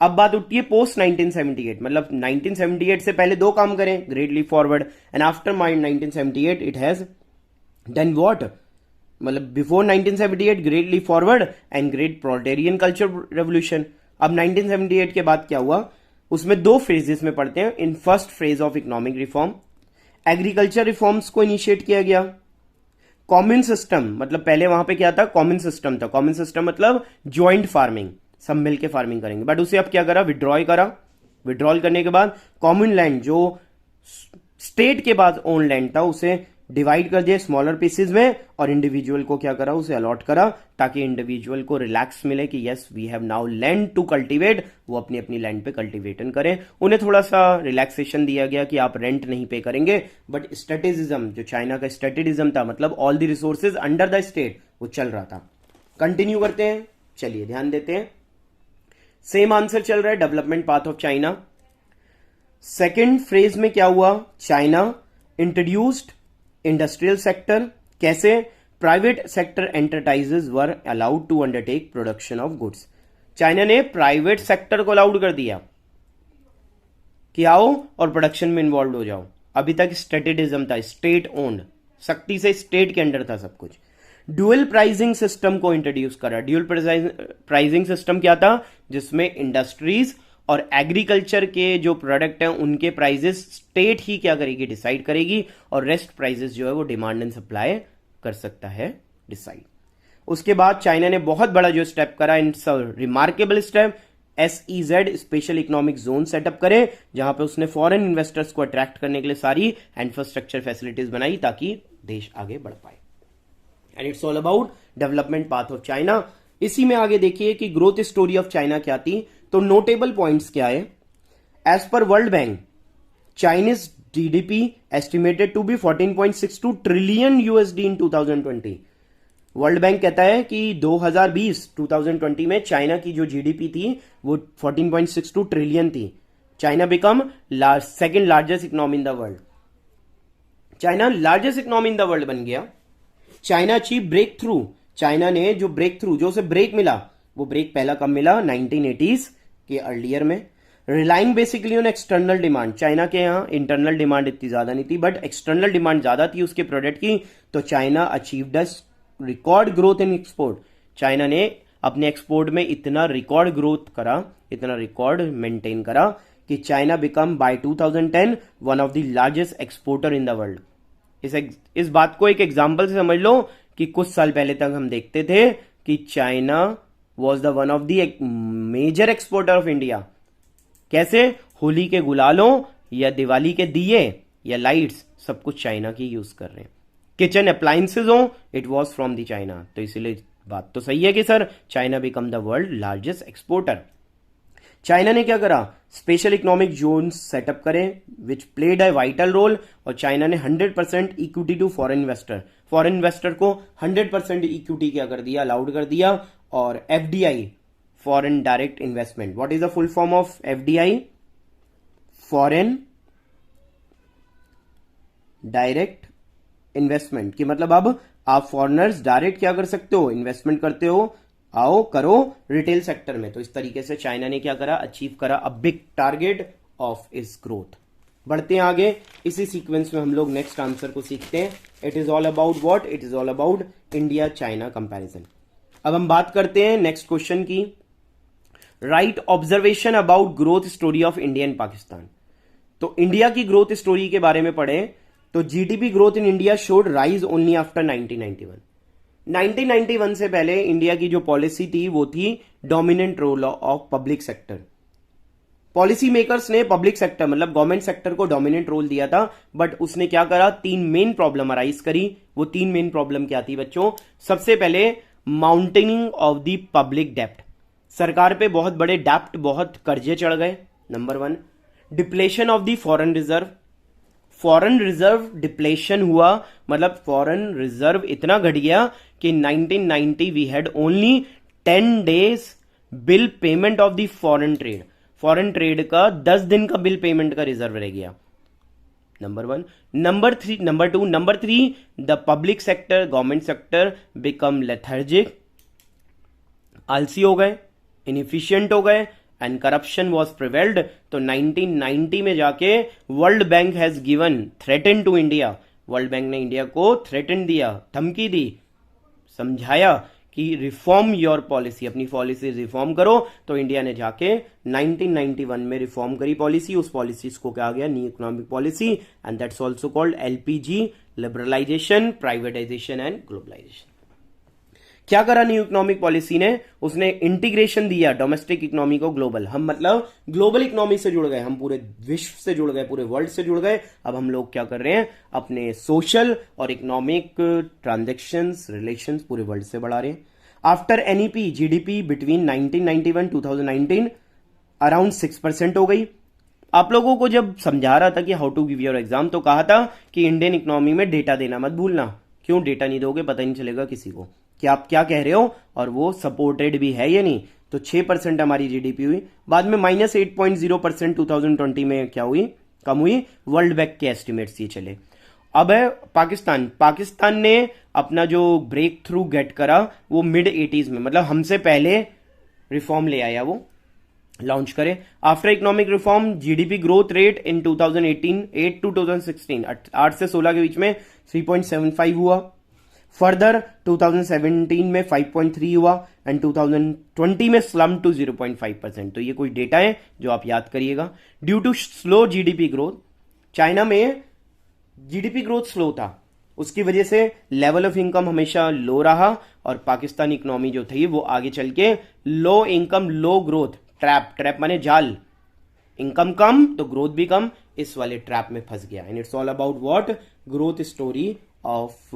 अब बात उठती है पोस्ट 1978, मतलब 1978 से पहले दो काम करें, great leap forward, and after 1978 it has done what, मतलब before 1978 great leap forward and great proletarian culture revolution. अब 1978 के बाद क्या हुआ, उसमें दो फेजेस में पढ़ते हैं। In first phase of economic reform, agriculture reforms को इनिशिएट किया गया। कॉमन सिस्टम, मतलब पहले वहां पे क्या था? कॉमन सिस्टम था। कॉमन सिस्टम मतलब ज्वाइंट फार्मिंग, सब मिलके फार्मिंग करेंगे, बट उसे अब क्या करा, विड्रॉल करा। विड्रॉल करने के बाद कॉमन लैंड जो स्टेट के पास ओन लैंड था उसे डिवाइड कर दिया स्मॉलर पीसेज में, और इंडिविजुअल को क्या करा, उसे अलॉट करा, ताकि इंडिविजुअल को रिलैक्स मिले कि yes we have now land to cultivate, वो अपनी अपनी लैंड पे कल्टीवेशन करें। उन्हें थोड़ा सा रिलैक्सेशन दिया गया कि आप रेंट नहीं पे करेंगे, बट स्टैटिज्म जो चाइना का स्टैटिज्म था, मतलब all the resources under the state, वो चल रहा था। कंटिन्यू करते हैं, चलिए ध्यान देते हैं। सेम आंसर चल रहा है, development path of China. Second phrase में क्या हुआ, चाइना इंट्रोड्यूस्ड इंडस्ट्रियल सेक्टर। कैसे, private sector enterprises were allowed to undertake production of goods. China ने प्राइवेट सेक्टर को अलाउड कर दिया कि आओ और प्रोडक्शन में इन्वॉल्व हो जाओ। अभी तक स्टेटिज्म था, स्टेट ओन्ड, सख्ती से स्टेट के अंडर था सब कुछ। ड्यूअल प्राइसिंग सिस्टम को इंट्रोड्यूस करा। ड्यूअल प्राइसिंग सिस्टम क्या था, जिसमें इंडस्ट्रीज और एग्रीकल्चर के जो प्रोडक्ट हैं उनके प्राइजेस स्टेट ही क्या करेगी, डिसाइड करेगी, और रेस्ट प्राइजेस जो है वो डिमांड एंड सप्लाई कर सकता है डिसाइड। उसके बाद चाइना ने बहुत बड़ा जो स्टेप करा, in remarkable step, SEZ special economic zone setup करे, जहां पे उसने फॉरेन इन्वेस्टर्स को अट्रैक्ट करने के लिए सारी इंफ्रास्ट्रक्चर फैसिलिटीज बनाई ताकि देश आगे बढ़ पाए। And it's all about development path of China. इसी में आगे देखिए कि ग्रोथ स्टोरी ऑफ चाइना क्या थी। तो नोटेबल पॉइंट्स क्या है, as per World Bank Chinese GDP estimated to be 14.62 trillion USD in 2020। World Bank कहता है कि 2020 में चाइना की जो GDP थी वो 14.62 ट्रिलियन थी। China become second largest economy in the world. China largest economy in the world बन गया। China achieve breakthrough. China ने जो ब्रेक थ्रू, जो उसे ब्रेक मिला, वो ब्रेक पहला कब मिला, 1980s के अर्लियर में। Relying basically on external demand. China के यहाँ इंटरनल डिमांड इतनी ज्यादा नहीं थी, बट एक्सटर्नल डिमांड ज्यादा थी उसके प्रोडक्ट की, तो China achieved record growth in export. China ने अपने एक्सपोर्ट में इतना रिकॉर्ड ग्रोथ करा, इतना रिकॉर्ड मेंटेन करा कि China become by 2010 one of the largest exporter in the world. इस बात को एक एग्जाम्पल से समझ लो कि कुछ साल पहले तक हम देखते थे कि China was the one of the major exporter of India. कैसे, होली के गुलालों या दिवाली के दिए या लाइट्स, सब कुछ चाइना की यूज कर रहे हैं। किचन अप्लायंसेज हो, it was from the China. तो इसीलिए बात तो सही है कि sir China become the world largest exporter. China ने क्या करा, स्पेशल इकोनॉमिक जोन सेटअप करे which played a vital role, और चाइना ने 100% equity to foreign investor. Foreign investor को 100% इक्विटी क्या कर दिया, अलाउड कर दिया। और FDI, foreign direct investment, what is the full form of FDI, foreign direct investment, कि मतलब अब आप फॉरेनर्स डायरेक्ट क्या कर सकते हो, इन्वेस्टमेंट करते हो, आओ करो रिटेल सेक्टर में। तो इस तरीके से चाइना ने क्या करा, अचीव करा अ बिग टारगेट ऑफ इस ग्रोथ। बढ़ते हैं आगे, इसी सीक्वेंस में हम लोग नेक्स्ट आंसर को सीखते हैं। It is all about what, it is all about India China comparison. अब हम बात करते हैं नेक्स्ट क्वेश्चन की, right observation about growth story of India and Pakistan. तो इंडिया की ग्रोथ स्टोरी के बारे में पढ़े तो GDP growth in India showed rise only after 1991। 1991 से पहले इंडिया की जो पॉलिसी थी वो थी dominant role of public sector. Policy makers ने पब्लिक सेक्टर मतलब गवर्नमेंट सेक्टर को डोमिनेंट रोल दिया था, बट उसने क्या करा, 3 मेन प्रॉब्लम अराइज करी। वो 3 मेन प्रॉब्लम क्या थी बच्चों, सबसे पहले माउंटेनिंग ऑफ द पब्लिक डेप्ट, सरकार पे बहुत बड़े डेप्ट, बहुत कर्जे चढ़ गए, number 1। Depletion of the foreign reserve, foreign reserve depletion हुआ, मतलब फॉरेन रिजर्व इतना घट गया कि 1990 we had only 10 days bill payment of the foreign trade. Foreign trade का 10 दिन का बिल पेमेंट का रिजर्व रह गया, number 1। Number 3 the public sector, government sector become lethargic, आलसी हो गए, इनएफिशिएंट हो गए, एंड करप्शन वॉज प्रिवेल्ड। तो 1990 में जाके World Bank has given threaten to India, World Bank ने इंडिया को थ्रेटन दिया, धमकी दी, समझाया कि रिफॉर्म योर पॉलिसी, अपनी पॉलिसी रिफॉर्म करो। तो इंडिया ने जाके 1991 में रिफॉर्म करी पॉलिसी, उस पॉलिसी को क्या आ गया, new economic policy, and that's also called LPG, liberalisation, privatisation and globalisation. क्या करा न्यू इकोनॉमिक पॉलिसी ने? उसने इंटीग्रेशन दिया डोमेस्टिक इकोनॉमी को ग्लोबल। हम मतलब ग्लोबल इकोनॉमी से जुड़ गए, हम पूरे विश्व से जुड़ गए, पूरे वर्ल्ड से जुड़ गए। अब हम लोग क्या कर रहे हैं? अपने सोशल और इकोनॉमिक ट्रांजेक्शंस रिलेशंस पूरे वर्ल्ड से बढ़ा रहे हैं। After NEP GDP between 1991 2019 around 6% हो गई। आप लोगों को जब समझा रहा था कि how to give your exam, तो कहा था कि इंडियन इकोनॉमी में डेटा देना मत भूलना। क्यों डेटा नहीं दोगे? पता ही नहीं चलेगा किसी को कि आप क्या कह रहे हो और वो सपोर्टेड भी है या नहीं। तो 6% हमारी जीडीपी हुई। बाद में -8.0% 2020 में क्या हुई? कम हुई। वर्ल्ड बैंक के एस्टिमेट्स ये चले। अब है पाकिस्तान ने अपना जो ब्रेक थ्रू गेट करा वो मिड 80s में, मतलब हमसे पहले रिफॉर्म ले आया, वो लॉन्च करे। After economic reform GDP growth rate in 2018 8 to 2016 8 से 16 के बीच में 3.75 हुआ। फर्दर 2017 में 5.3 हुआ एंड 2020 में स्लम टू 0.5%। तो ये कोई डेटा है जो आप याद करिएगा। Due to slow GDP growth, China में जीडीपी ग्रोथ स्लो था, उसकी वजह से लेवल ऑफ इनकम हमेशा लो रहा और पाकिस्तानी इकोनॉमी जो थी वो आगे चल के लो इनकम लो ग्रोथ ट्रैप माने जाल, इनकम कम तो ग्रोथ भी कम, इस वाले ट्रैप में फंस गया। And it's all about what? Growth story of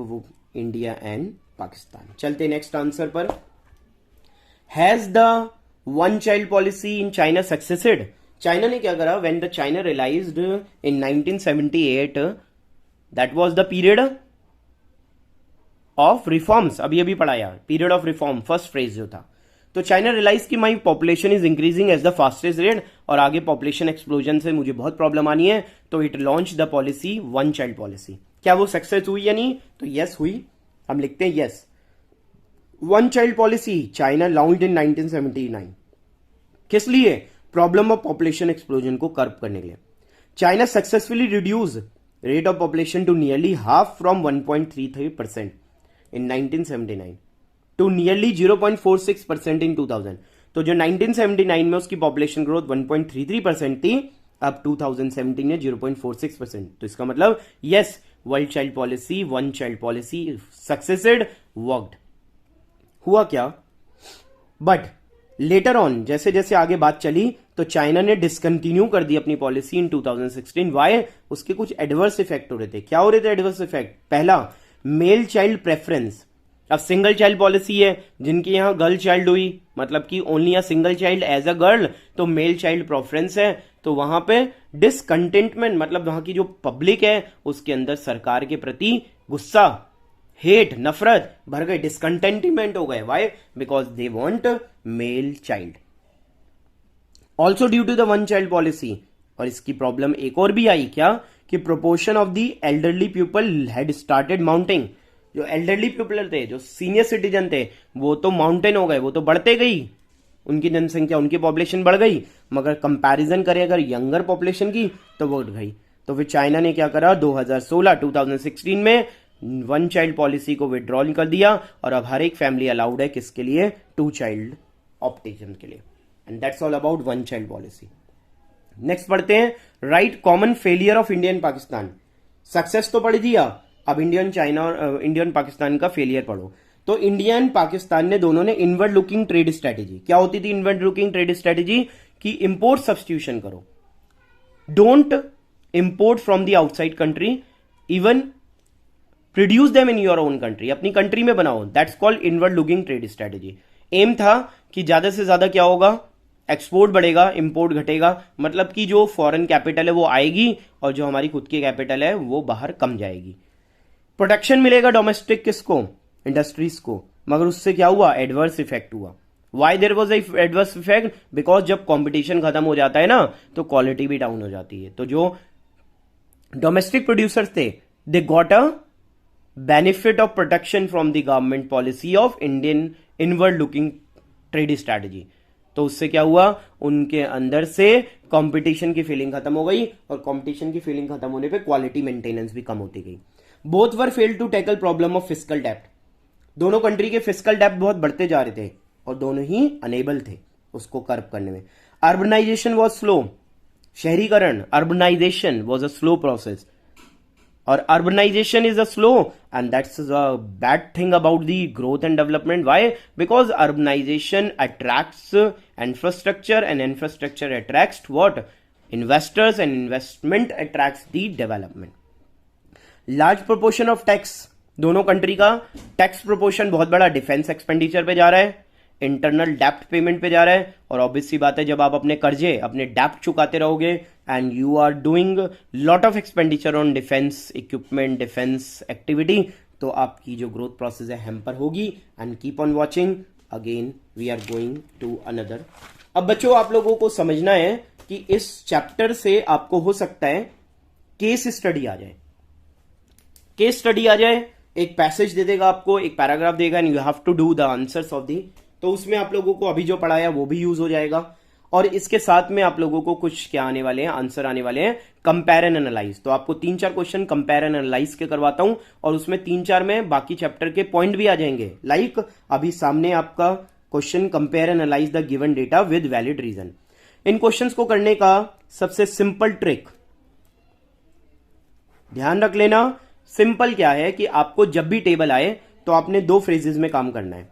India and Pakistan. चलते नेक्स्ट आंसर पर। Has the one child policy in China succeeded? चाइना ने क्या करा? When the China realized in 1978 that was the period of reforms. अभी पढ़ाया period of reform, first phase जो था। तो चाइना रियलाइज की my population is increasing as the fastest rate और आगे पॉपुलेशन एक्सप्लोजन से मुझे बहुत प्रॉब्लम आनी है, तो it launch the policy one child policy. क्या वो सक्सेस हुई या नहीं? तो यस हुई। हम लिखते हैं yes. One child policy China launched in 1979। किस लिए? प्रॉब्लम ऑफ पॉपुलेशन एक्सप्लोजन को कर्ब करने के लिए। China successfully reduce rate of population to nearly half from 1.33% in 1979 to nearly 0.46% in 2000। तो जो 1979 में उसकी पॉपुलेशन ग्रोथ 1.33% थी, अब 2017 में 0.46%। तो इसका मतलब yes, world child policy one child policy succeeded, worked. हुआ क्या? बट लेटर ऑन जैसे जैसे आगे बात चली तो चाइना ने डिसकंटिन्यू कर दी अपनी पॉलिसी इन 2016। वाई? उसके कुछ एडवर्स इफेक्ट हो रहे थे। क्या हो रहे थे एडवर्स इफेक्ट? पहला, मेल चाइल्ड प्रेफरेंस। अब सिंगल चाइल्ड पॉलिसी है, जिनकी यहां गर्ल चाइल्ड हुई, मतलब कि only a single child as a girl, तो मेल चाइल्ड प्रेफरेंस है। तो वहां पे डिसकंटेंटमेंट, मतलब वहां की जो पब्लिक है उसके अंदर सरकार के प्रति गुस्सा, हेट, नफरत भर गए, डिसकंटेंटमेंट हो गए। Why? Because they want male child. Also due to the one child policy, और इसकी प्रॉब्लम एक और भी आई। क्या? कि proportion of the elderly people had started mounting. जो एल्डरली पीपल थे, जो सीनियर सिटीजन थे, वो तो माउंटेन हो गए, वो तो बढ़ते गई, उनकी जनसंख्या, उनकी पॉपुलेशन बढ़ गई। मगर कंपैरिजन करें अगर यंगर पॉपुलेशन की तो वो उठ गई। तो फिर चाइना ने क्या करा? 2016 में वन चाइल्ड पॉलिसी को विड्रॉल कर दिया और अब हर एक फैमिली अलाउड है किसके लिए? 2 चाइल्ड ऑप्टेशन के लिए। And that's all about one child policy. Next पढ़ते हैं, right common failure of India and Pakistan. Success तो पढ़ दिया, अब इंडियन चाइना और इंडियन पाकिस्तान का फेलियर पढ़ो। तो इंडिया एंड पाकिस्तान ने दोनों ने इनवर्ड लुकिंग ट्रेड स्ट्रेटेजी। क्या होती थी इनवर्ड लुकिंग ट्रेड स्ट्रेटेजी? कि इंपोर्ट सब्स्टिट्यूशन करो, don't import from the outside country, even produce them in your own country, अपनी कंट्री में बनाओ। That's called inward looking trade strategy. Aim था कि ज्यादा से ज्यादा क्या होगा? एक्सपोर्ट बढ़ेगा, इंपोर्ट घटेगा, मतलब कि जो फॉरेन कैपिटल है वो आएगी और जो हमारी खुद की कैपिटल है वो बाहर कम जाएगी। प्रोटेक्शन मिलेगा डोमेस्टिक किसको? इंडस्ट्रीज को। मगर उससे क्या हुआ? एडवर्स इफेक्ट हुआ। Why there was adverse effect? Because जब कंपटीशन खत्म हो जाता है ना तो क्वालिटी भी डाउन हो जाती है। तो जो डोमेस्टिक प्रोड्यूसर्स थे, they got a benefit of protection from the government policy of Indian inward looking trade strategy. तो उससे क्या हुआ? उनके अंदर से कंपटीशन की फीलिंग खत्म हो गई और कंपटीशन की फीलिंग खत्म होने पे क्वालिटी मेंटेनेंस भी कम होती गई। Both were fail to tackle problem of fiscal डेप्ट। दोनों कंट्री के फिस्कल डेप्ट बहुत बढ़ते जा रहे थे और दोनों ही अनेबल थे उसको कर्ब करने में। Urbanisation was slow. शहरीकरण, urbanization was a slow process. और urbanization is a slow, and that's a bad thing about the growth and development. Why? Because urbanization attracts infrastructure, and infrastructure attracts what? Investors, and investment attracts the development. Large proportion of tax, दोनों country का tax proportion बहुत बड़ा defence expenditure पे जा रहा है, internal डेप्ट payment पे जा रहा है. और ऑब्वियस सी बात है, जब आप अपने कर्जे, अपने डेप्ट चुकाते रहोगे and you are doing lot of expenditure on defence equipment, defence activity, तो आपकी जो ग्रोथ प्रोसेस है हैम्पर होगी. And keep on watching, again we are going to another. अब बच्चों, आप लोगों को समझना है कि इस चैप्टर से आपको हो सकता है केस स्टडी आ जाए. केस स्टडी आ जाए, एक पैसेज दे देगा आपको, एक पैराग्राफ देगा, and you have to do the answers of the. तो उसमें आप लोगों को अभी जो पढ़ाया वो भी यूज हो जाएगा. और इसके साथ में आप लोगों को कुछ क्या आने वाले हैं, आंसर आने वाले हैं, कंपेयर एंड एनालाइज. तो आपको 3-4 क्वेश्चन कंपेयर एंड एनालाइज के करवाता हूं, और उसमें 3-4 में बाकी चैप्टर के पॉइंट भी आ जाएंगे. लाइक अभी सामने आपका question, compare and analyse the given data with valid reason. इन क्वेश्चंस को करने का सबसे सिंपल ट्रिक ध्यान रख लेना. सिंपल क्या है कि आपको जब भी टेबल आए तो आपने 2 फ्रेजेस में काम करना है.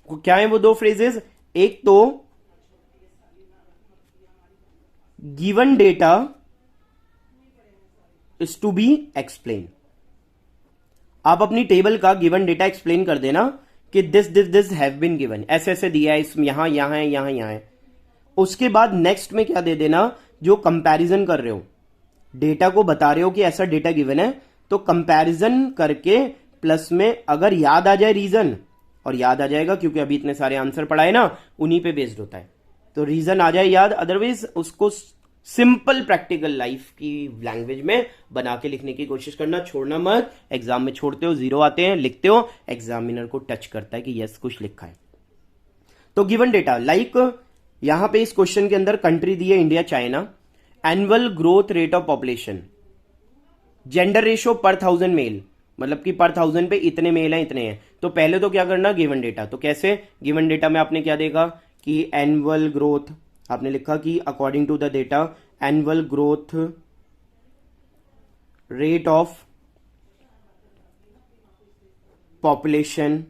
क्या है वो 2 फ्रेजेस? एक तो given data is to be explain. आप अपनी टेबल का गिवन डेटा एक्सप्लेन कर देना कि this this this have been given, ऐसे ऐसे दिया है, इसमें यहां यहां है, यहां यहां है. उसके बाद नेक्स्ट में क्या दे देना, जो कंपैरिजन कर रहे हो, डेटा को बता रहे हो कि ऐसा डेटा गिवन है, तो कंपैरिजन करके प्लस में अगर याद आ जाए रीजन, और याद आ जाएगा क्योंकि अभी इतने सारे आंसर पढ़ाए ना, उन्हीं पे बेस्ड होता है, तो रीजन आ जाए याद. अदरवाइज उसको सिंपल प्रैक्टिकल लाइफ की लैंग्वेज में बना के लिखने की कोशिश करना, छोड़ना मत. एग्जाम में छोड़ते हो, 0 आते हैं, लिखते हो, एग्जामिनर को टच करता है कि यस कुछ लिखा है. तो गिवन डेटा, लाइक यहां पे इस क्वेश्चन के अंदर कंट्री दी है India, China. Annual growth rate of population, gender ratio पर 1000 मेल, मतलब कि पर 1000 पे इतने मेल हैं, इतने हैं. तो पहले तो क्या करना, गिवन डेटा. तो कैसे? गिवन डेटा में आपने क्या देखा कि एनुअल ग्रोथ, आपने लिखा कि according to the data annual growth rate of population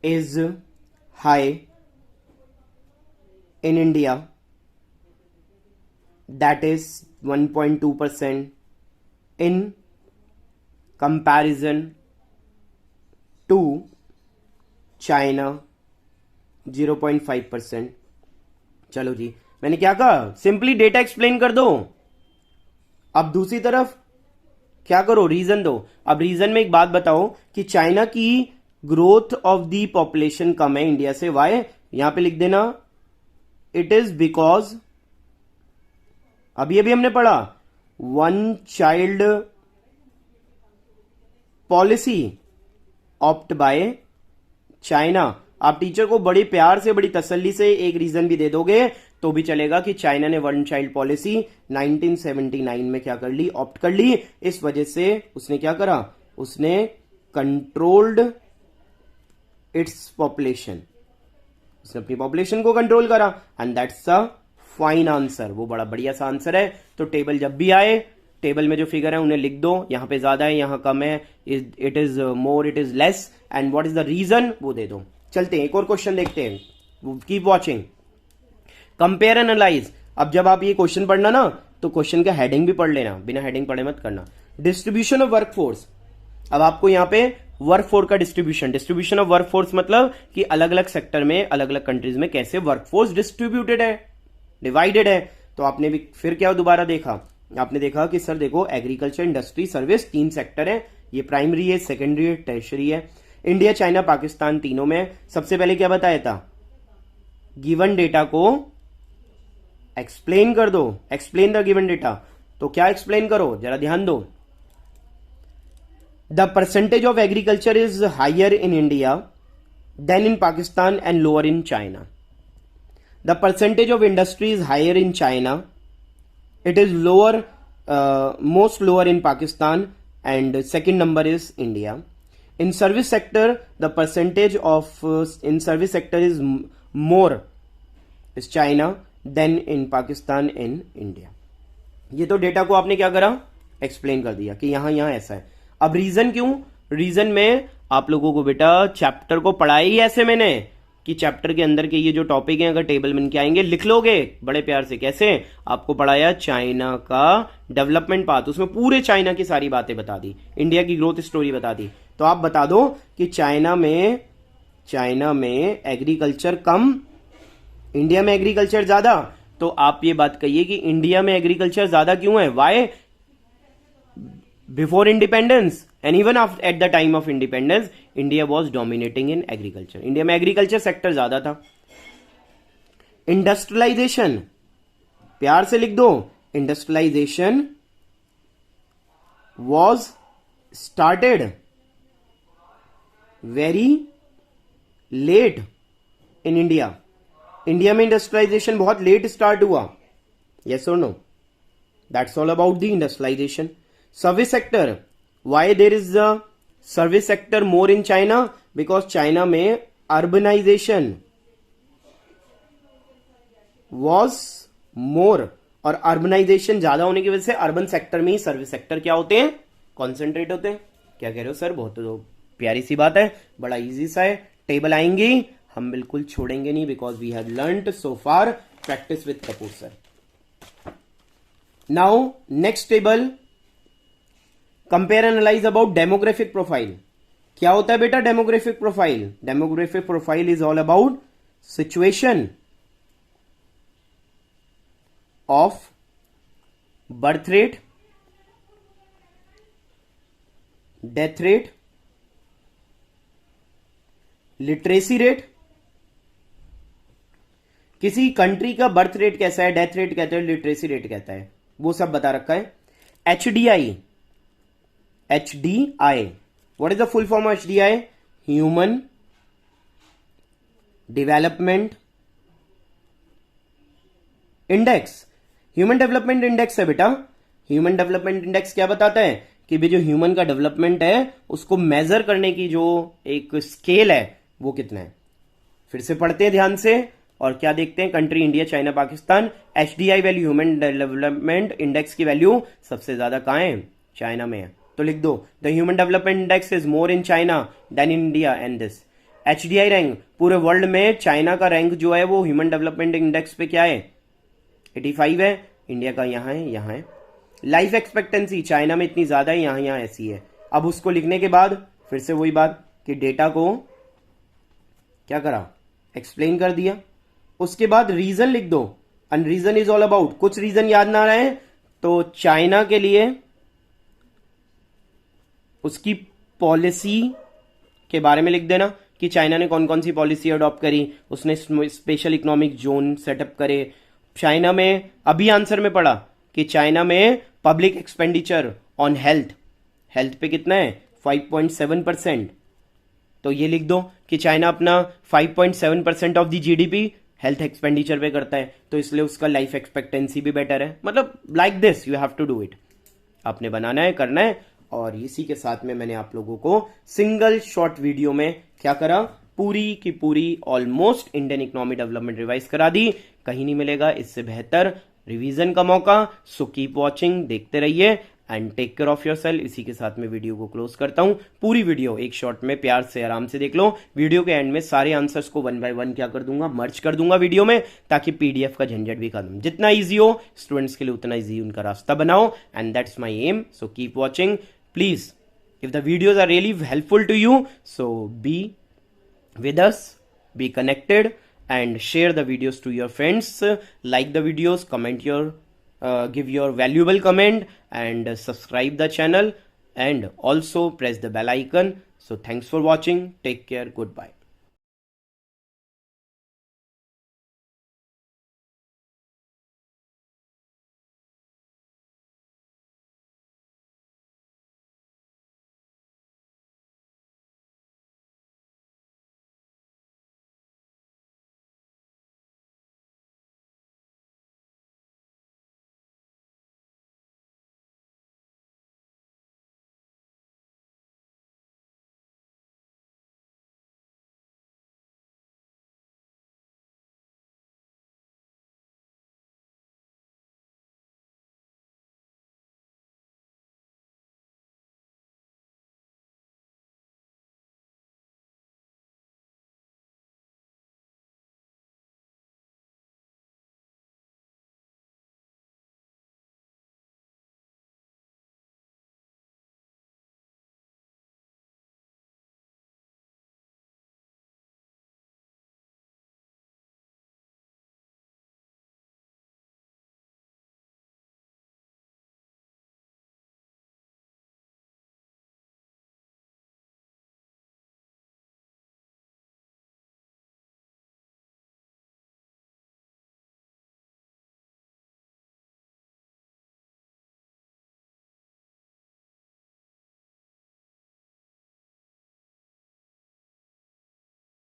is high in India, that is 1.2% in comparison to China 0.5%. चलो जी, मैंने क्या कहा, सिंपली डेटा एक्सप्लेन कर दो. अब दूसरी तरफ क्या करो, रीजन दो. अब रीजन में एक बात बताओ कि चाइना की ग्रोथ ऑफ द पॉपुलेशन कम है इंडिया से. वाई? यहां पे लिख देना, इट इज बिकॉज, अभी अभी हमने पढ़ा, one child policy opt by China. आप टीचर को बड़ी प्यार से, बड़ी तसल्ली से एक रीजन भी दे दोगे तो भी चलेगा कि चाइना ने वन चाइल्ड पॉलिसी 1979 में क्या कर ली, ऑप्ट कर ली. इस वजह से उसने क्या करा, उसने कंट्रोल्ड इट्स पॉपुलेशन, उसने अपनी पॉपुलेशन को कंट्रोल करा. And that's a fine answer, वो बड़ा बढ़िया सा आंसर है. तो टेबल जब भी आए, टेबल में जो फिगर है उन्हें लिख दो, यहां पे ज्यादा है, यहां कम है, it is more, it is less, and what is the reason, वो दे दो. चलते हैं एक और क्वेश्चन देखते हैं. Keep watching. Compare analyse. अब जब आप ये क्वेश्चन पढ़ना ना, तो क्वेश्चन का हेडिंग भी पढ़ लेना, बिना हेडिंग पढ़े मत करना. Distribution of workforce. अब आपको यहां पे वर्कफोर्स का डिस्ट्रीब्यूशन ऑफ वर्कफोर्स मतलब कि अलग अलग सेक्टर में, अलग अलग कंट्रीज में कैसे वर्कफोर्स डिस्ट्रीब्यूटेड है, डिवाइडेड है. तो आपने भी फिर क्या दोबारा देखा, आपने देखा कि सर देखो, एग्रीकल्चर, इंडस्ट्री, सर्विस, 3 सेक्टर है. ये प्राइमरी है, सेकेंडरी है, टर्शरी है. इंडिया, चाइना, पाकिस्तान तीनों में. सबसे पहले क्या बताया था, गिवन डेटा को एक्सप्लेन कर दो, एक्सप्लेन द गिवन डेटा. तो क्या एक्सप्लेन करो, जरा ध्यान दो. The percentage of agriculture is higher in India than in Pakistan and lower in China. The percentage of industry is higher in China. It is lower, most lower in Pakistan, and second number is India. In service sector, the percentage of in service sector is more is China than in Pakistan and India. ये तो data को आपने क्या करा, explain कर दिया कि यहां यहां ऐसा है। अब रीजन क्यों, रीजन में आप लोगों को बेटा चैप्टर को पढ़ाया ही ऐसे मैंने कि चैप्टर के अंदर के ये जो टॉपिक हैं अगर टेबल बन के आएंगे लिख लोगे बड़े प्यार से। कैसे, आपको पढ़ाया चाइना का डेवलपमेंट पाथ, उसमें पूरे चाइना की सारी बातें बता दी, इंडिया की ग्रोथ स्टोरी बता दी। तो आप बता दो कि चाइना में एग्रीकल्चर कम, इंडिया में एग्रीकल्चर ज्यादा। तो आप ये बात कहिए कि इंडिया में एग्रीकल्चर ज्यादा क्यों है, why before independence and even at the time of independence India was dominating in agriculture, India में एग्रीकल्चर सेक्टर ज्यादा था। इंडस्ट्रियलाइजेशन, प्यार से लिख दो, industrialisation was started very late in India, India में इंडस्ट्रियलाइजेशन बहुत लेट स्टार्ट हुआ, यस और no, that's all about the industrialisation. Service sector, why there is the service sector more in China, because China में urbanisation was more, और urbanisation ज्यादा होने की वजह से अर्बन सेक्टर में ही सर्विस सेक्टर क्या होते हैं, कॉन्सेंट्रेट होते हैं। क्या कह रहे हो सर, बहुत तो प्यारी सी बात है, बड़ा इजी सा है, टेबल आएंगी हम बिल्कुल छोड़ेंगे नहीं, because we have learned so far, practice with Kapoor sir. Now next table, compare analyse about demographic profile. क्या होता है बेटा demographic profile, demographic profile is all about situation of birth rate, death rate, literacy rate. किसी country का birth rate कैसा है, death rate कहता है, लिटरेसी रेट कहता है, वो सब बता रखा है। HDI, what is the full form of HDI, human development index, human development index है बेटा। ह्यूमन डेवलपमेंट इंडेक्स क्या बताता है कि भी जो ह्यूमन का डेवलपमेंट है उसको मेजर करने की जो एक स्केल है वो कितना है। फिर से पढ़ते हैं ध्यान से और क्या देखते हैं, country India, China, Pakistan. HDI value, human development index की वैल्यू सबसे ज्यादा कहां है, चाइना में है। तो लिख दो, the human development index is more in China than in India and this. HDI rank, पूरे वर्ल्ड में चाइना का रैंक जो है वो ह्यूमन डेवलपमेंट इंडेक्स पे क्या है, 85 है, इंडिया का यहां है। लाइफ एक्सपेक्टेंसी चाइना में इतनी ज्यादा है, यहां ऐसी है। अब उसको लिखने के बाद फिर से वही बात कि डेटा को क्या करा, एक्सप्लेन कर दिया। उसके बाद रीजन लिख दो, and reason is all about, कुछ रीजन याद ना रहे तो चाइना के लिए उसकी पॉलिसी के बारे में लिख देना कि चाइना ने कौन कौन सी पॉलिसी अडॉप्ट करी, उसने स्पेशल इकोनॉमिक जोन सेटअप करे। चाइना में अभी आंसर में पढ़ा कि चाइना में पब्लिक एक्सपेंडिचर ऑन हेल्थ पे कितना है, 5.7%। तो ये लिख दो कि चाइना अपना 5.7% of the GDP health expenditure पे करता है, तो इसलिए उसका लाइफ एक्सपेक्टेंसी भी बेटर है। मतलब like this you have to do it, आपने बनाना है, करना है। और इसी के साथ में मैंने आप लोगों को सिंगल शॉर्ट वीडियो में क्या करा, पूरी की पूरी almost Indian economy development revise करा दी। कहीं नहीं मिलेगा इससे बेहतर रिवीजन का मौका। सो कीप वॉचिंग, देखते रहिए and take care of yourself. इसी के साथ में वीडियो को क्लोज करता हूं। पूरी वीडियो एक शॉट में प्यार से आराम से देख लो। वीडियो के एंड में सारे आंसर्स को 1 बाय 1 क्या कर दूंगा, मर्ज कर दूंगा वीडियो में, ताकि PDF का झंझट भी खत्म। जितना ईजी हो स्टूडेंट्स के लिए उतना ईजी उनका रास्ता बनाओ, and that's my aim. So keep watching please. If the videos are really helpful to you, so be with us, be connected and share the videos to your friends. Like the videos, comment give your valuable comment and subscribe the channel and also press the bell icon. So thanks for watching. Take care. Goodbye.